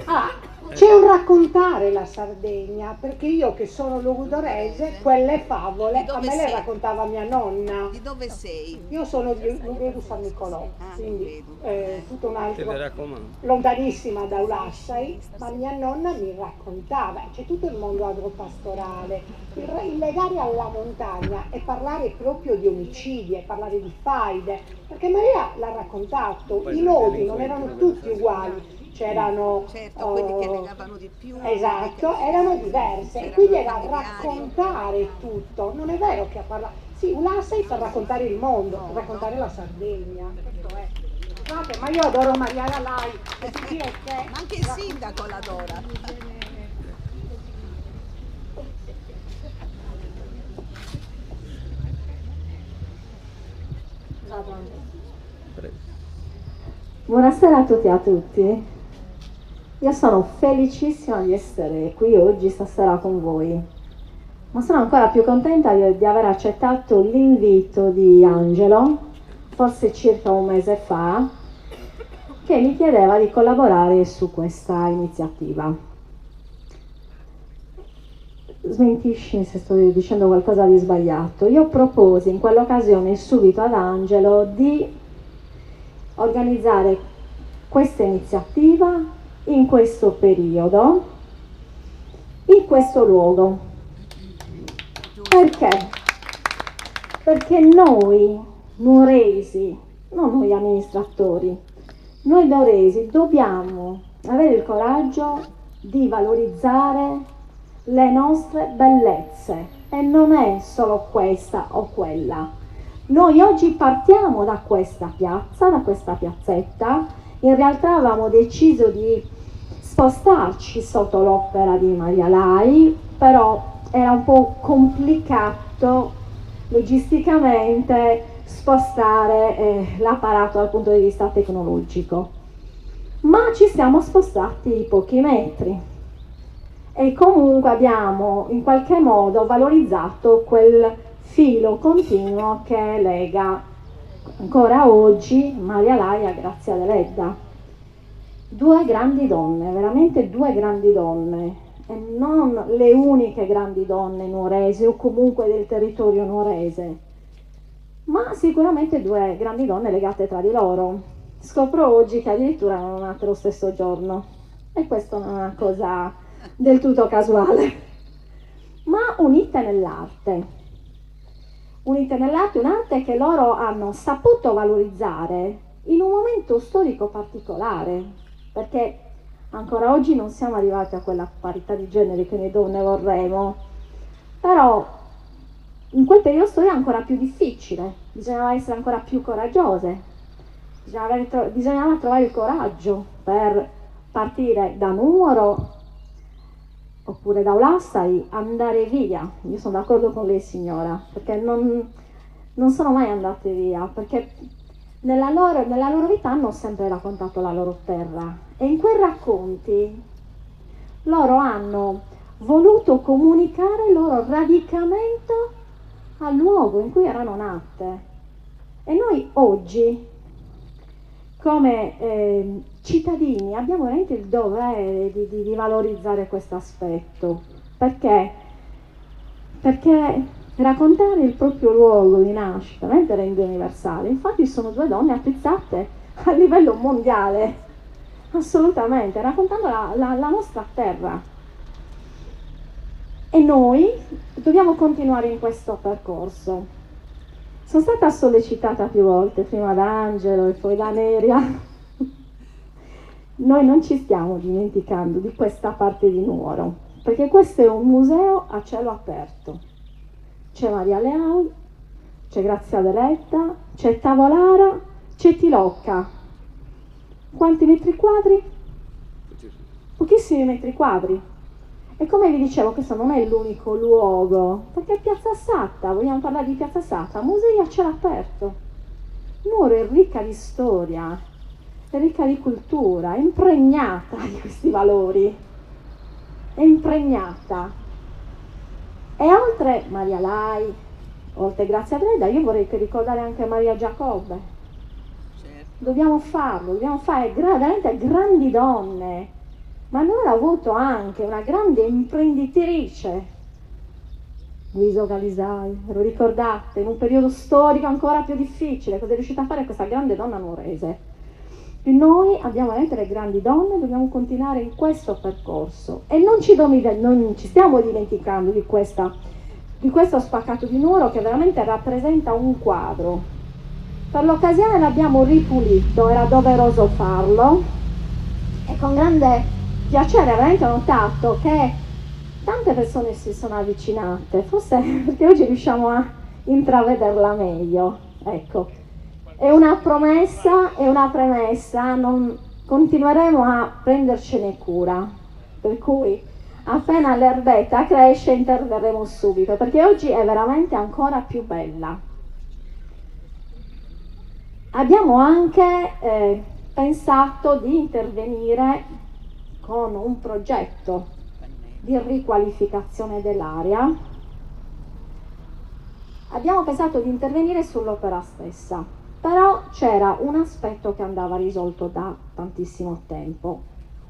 Ah, c'è un raccontare la Sardegna, perché io che sono logudorese, quelle favole Di a dove me le sei? raccontava mia nonna. Di dove sei? Io sono di Lughedo San Nicolò, Ah, quindi Lughedo. tutto un altro, Te le raccomando. lontanissima da Ulassai, ma mia nonna mi raccontava, c'è tutto il mondo agropastorale, il legare alla montagna e parlare proprio di omicidi, e parlare di faide, perché Maria l'ha raccontato, i nodi non erano tutti uguali. C'erano Certo, quelli che legavano di più. esatto, erano diverse, e quindi era raccontare tutto. Non è vero che ha parlato, sì, Ulassai per raccontare il mondo, per raccontare la Sardegna. Questo è. Scusate, ma io adoro Maria Lalai, e tutti e te. Ma anche il sindaco l'adora. Buonasera a tutti e a tutti. Io sono felicissima di essere qui oggi, stasera con voi, ma sono ancora più contenta di aver accettato l'invito di Angelo, forse circa un mese fa, che mi chiedeva di collaborare su questa iniziativa. Smentisci se sto dicendo qualcosa di sbagliato. Io proposi in quell'occasione subito ad Angelo di organizzare questa iniziativa in questo periodo, in questo luogo. Perché? Perché noi nuoresi, non noi amministratori, noi nuoresi dobbiamo avere il coraggio di valorizzare le nostre bellezze, e non è solo questa o quella. Noi oggi partiamo da questa piazza, da questa piazzetta. In realtà avevamo deciso di spostarci sotto l'opera di Maria Lai, però era un po' complicato logisticamente spostare l'apparato dal punto di vista tecnologico, ma ci siamo spostati pochi metri e comunque abbiamo in qualche modo valorizzato quel filo continuo che lega ancora oggi Maria Lai a Grazia Deledda. Due grandi donne, veramente due grandi donne, e non le uniche grandi donne nuoresi o comunque del territorio nuorese, ma sicuramente due grandi donne legate tra di loro. Scopro oggi che addirittura erano nate lo stesso giorno, e questo non è una cosa del tutto casuale, ma unite nell'arte. Unite nell'arte, un'arte che loro hanno saputo valorizzare in un momento storico particolare, perché ancora oggi non siamo arrivati a quella parità di genere che noi donne vorremmo, però in quel periodo storico è ancora più difficile, bisognava essere ancora più coraggiose, bisognava trovare il coraggio per partire da Nuoro oppure da Ulassai, andare via. Io sono d'accordo con lei, signora, perché non sono mai andate via, perché nella loro vita hanno sempre raccontato la loro terra, e in quei racconti loro hanno voluto comunicare il loro radicamento al luogo in cui erano nate. E noi oggi, come cittadini, abbiamo veramente il dovere di valorizzare questo aspetto, perché raccontare il proprio luogo di nascita, mentre rende universale. Infatti sono due donne apprezzate a livello mondiale, assolutamente, raccontando la nostra terra. E noi dobbiamo continuare in questo percorso. Sono stata sollecitata più volte, prima da Angelo e poi da Neria. Noi non ci stiamo dimenticando di questa parte di Nuoro, perché questo è un museo a cielo aperto. C'è Maria Leao, c'è Grazia Deletta, c'è Tavolara, c'è Tilocca. Quanti metri quadri? Pochissimi metri quadri. E come vi dicevo, questo non è l'unico luogo, perché Piazza Satta, vogliamo parlare di Piazza Satta, musei a cielo aperto. Nuoro è ricca di storia, è ricca di cultura, è impregnata di questi valori, è impregnata. E oltre Maria Lai, oltre Grazia Breda, io vorrei ricordare anche Maria Giacobbe. Dobbiamo farlo, dobbiamo fare veramente grandi donne. Ma noi abbiamo avuto anche una grande imprenditrice, Luisa Galisai, ve lo ricordate? In un periodo storico ancora più difficile, cosa è riuscita a fare questa grande donna nuorese? E noi abbiamo veramente le grandi donne, dobbiamo continuare in questo percorso e non ci stiamo dimenticando di questo spaccato di Nuoro che veramente rappresenta un quadro. Per l'occasione l'abbiamo ripulito, era doveroso farlo e con grande piacere veramente ho notato che tante persone si sono avvicinate, forse perché oggi riusciamo a intravederla meglio, ecco. È una promessa, continueremo a prendercene cura, per cui appena l'erbetta cresce interverremo subito, perché oggi è veramente ancora più bella. Abbiamo anche pensato di intervenire con un progetto di riqualificazione dell'area. Abbiamo pensato di intervenire sull'opera stessa, però c'era un aspetto che andava risolto da tantissimo tempo,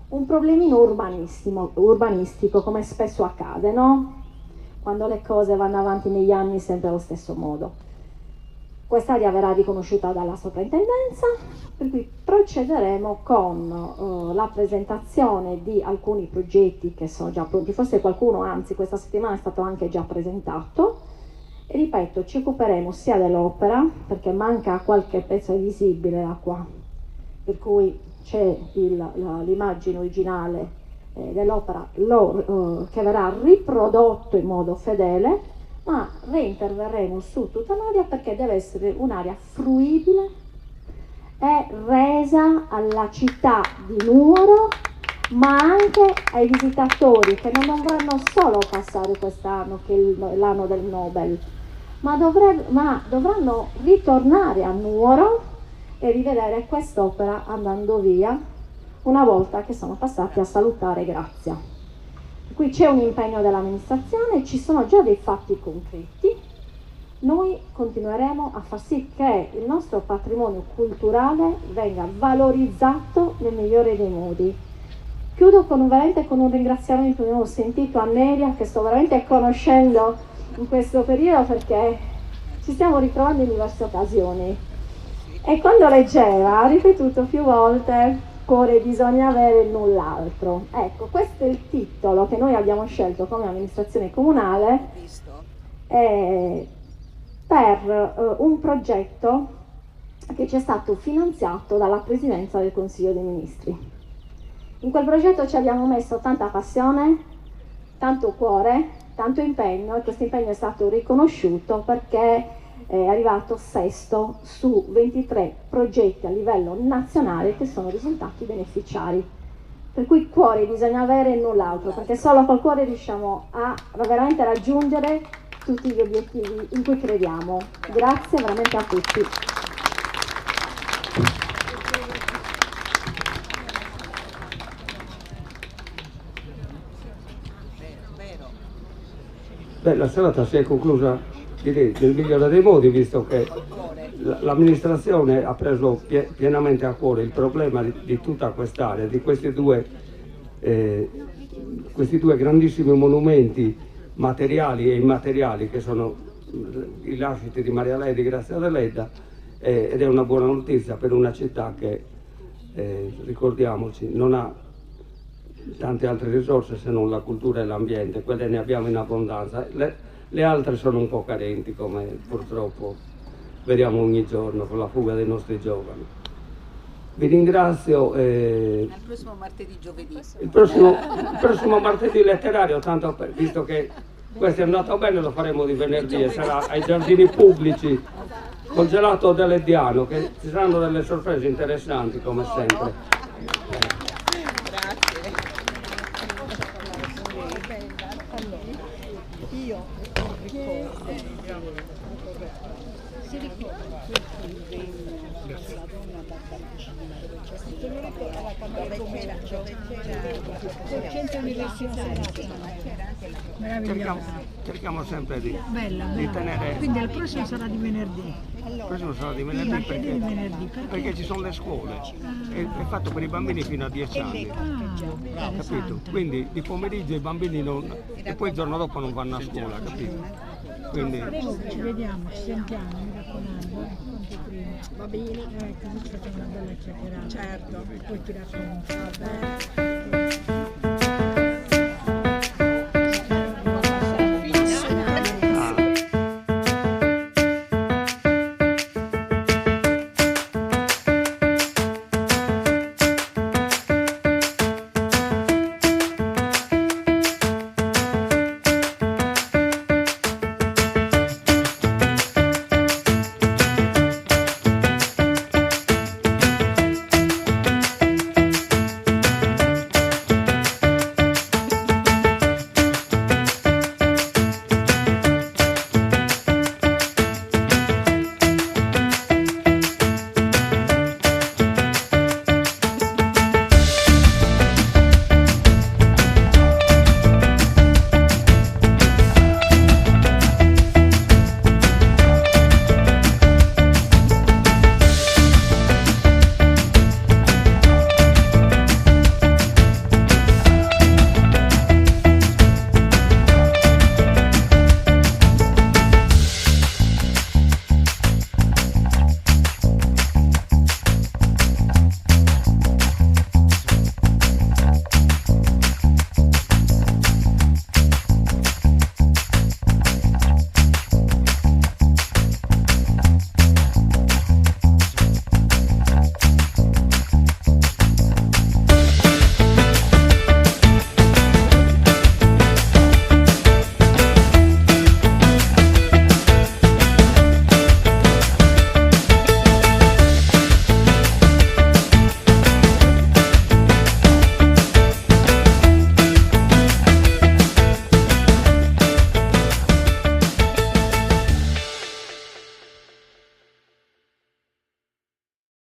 un problemino urbanistico, come spesso accade, no? Quando le cose vanno avanti negli anni sempre allo stesso modo. Quest'area verrà riconosciuta dalla soprintendenza, per cui procederemo con la presentazione di alcuni progetti che sono già pronti, forse qualcuno, anzi questa settimana è stato anche già presentato, e ripeto, ci occuperemo sia dell'opera, perché manca qualche pezzo visibile da qua, per cui c'è l'immagine originale dell'opera che verrà riprodotto in modo fedele, ma reinterverremo su tutta l'area perché deve essere un'area fruibile e resa alla città di Nuoro, ma anche ai visitatori che non dovranno solo passare quest'anno, che è l'anno del Nobel, ma dovranno ritornare a Nuoro e rivedere quest'opera andando via una volta che sono passati a salutare Grazia. Qui c'è un impegno dell'amministrazione, ci sono già dei fatti concreti. Noi continueremo a far sì che il nostro patrimonio culturale venga valorizzato nel migliore dei modi. Chiudo veramente con un ringraziamento che ho sentito a Nelia, che sto veramente conoscendo in questo periodo perché ci stiamo ritrovando in diverse occasioni. E quando leggeva ha ripetuto più volte: cuore bisogna avere, null'altro. Ecco, questo è il titolo che noi abbiamo scelto come amministrazione comunale per un progetto che ci è stato finanziato dalla Presidenza del Consiglio dei Ministri. In quel progetto ci abbiamo messo tanta passione, tanto cuore, tanto impegno, e questo impegno è stato riconosciuto perché è arrivato sesto su 23 progetti a livello nazionale che sono risultati beneficiari. Per cui cuore bisogna avere e null'altro, perché solo col cuore riusciamo a veramente raggiungere tutti gli obiettivi in cui crediamo. Grazie veramente a tutti. Beh, la serata si è conclusa, direi, nel migliore dei modi, visto che l'amministrazione ha preso pienamente a cuore il problema di tutta quest'area, di questi due grandissimi monumenti materiali e immateriali che sono i lasciti di Maria Lei di Grazia Deledda, ed è una buona notizia per una città che, ricordiamoci, non ha tante altre risorse se non la cultura e l'ambiente. Quelle ne abbiamo in abbondanza, le altre sono un po' carenti, come purtroppo vediamo ogni giorno con la fuga dei nostri giovani. Vi ringrazio. Al prossimo martedì, giovedì. Il prossimo martedì letterario, tanto visto che questo è andato bene, lo faremo di venerdì e sarà ai giardini pubblici col gelato dell'Ediano, che ci saranno delle sorprese interessanti come sempre. Cerchiamo sempre di tenere. Quindi il prossimo sarà di venerdì. Il prossimo sarà di venerdì, perché ci sono le scuole. È fatto per i bambini fino a 10 anni. Capito? Quindi di pomeriggio i bambini non. E poi il giorno dopo non vanno a scuola, capito? Quindi. Ci vediamo, ci sentiamo, mi raccomando, quanto prima. Va bene. Così c'è una bella chiacchierata. Certo. Poi ti racconto. Vabbè.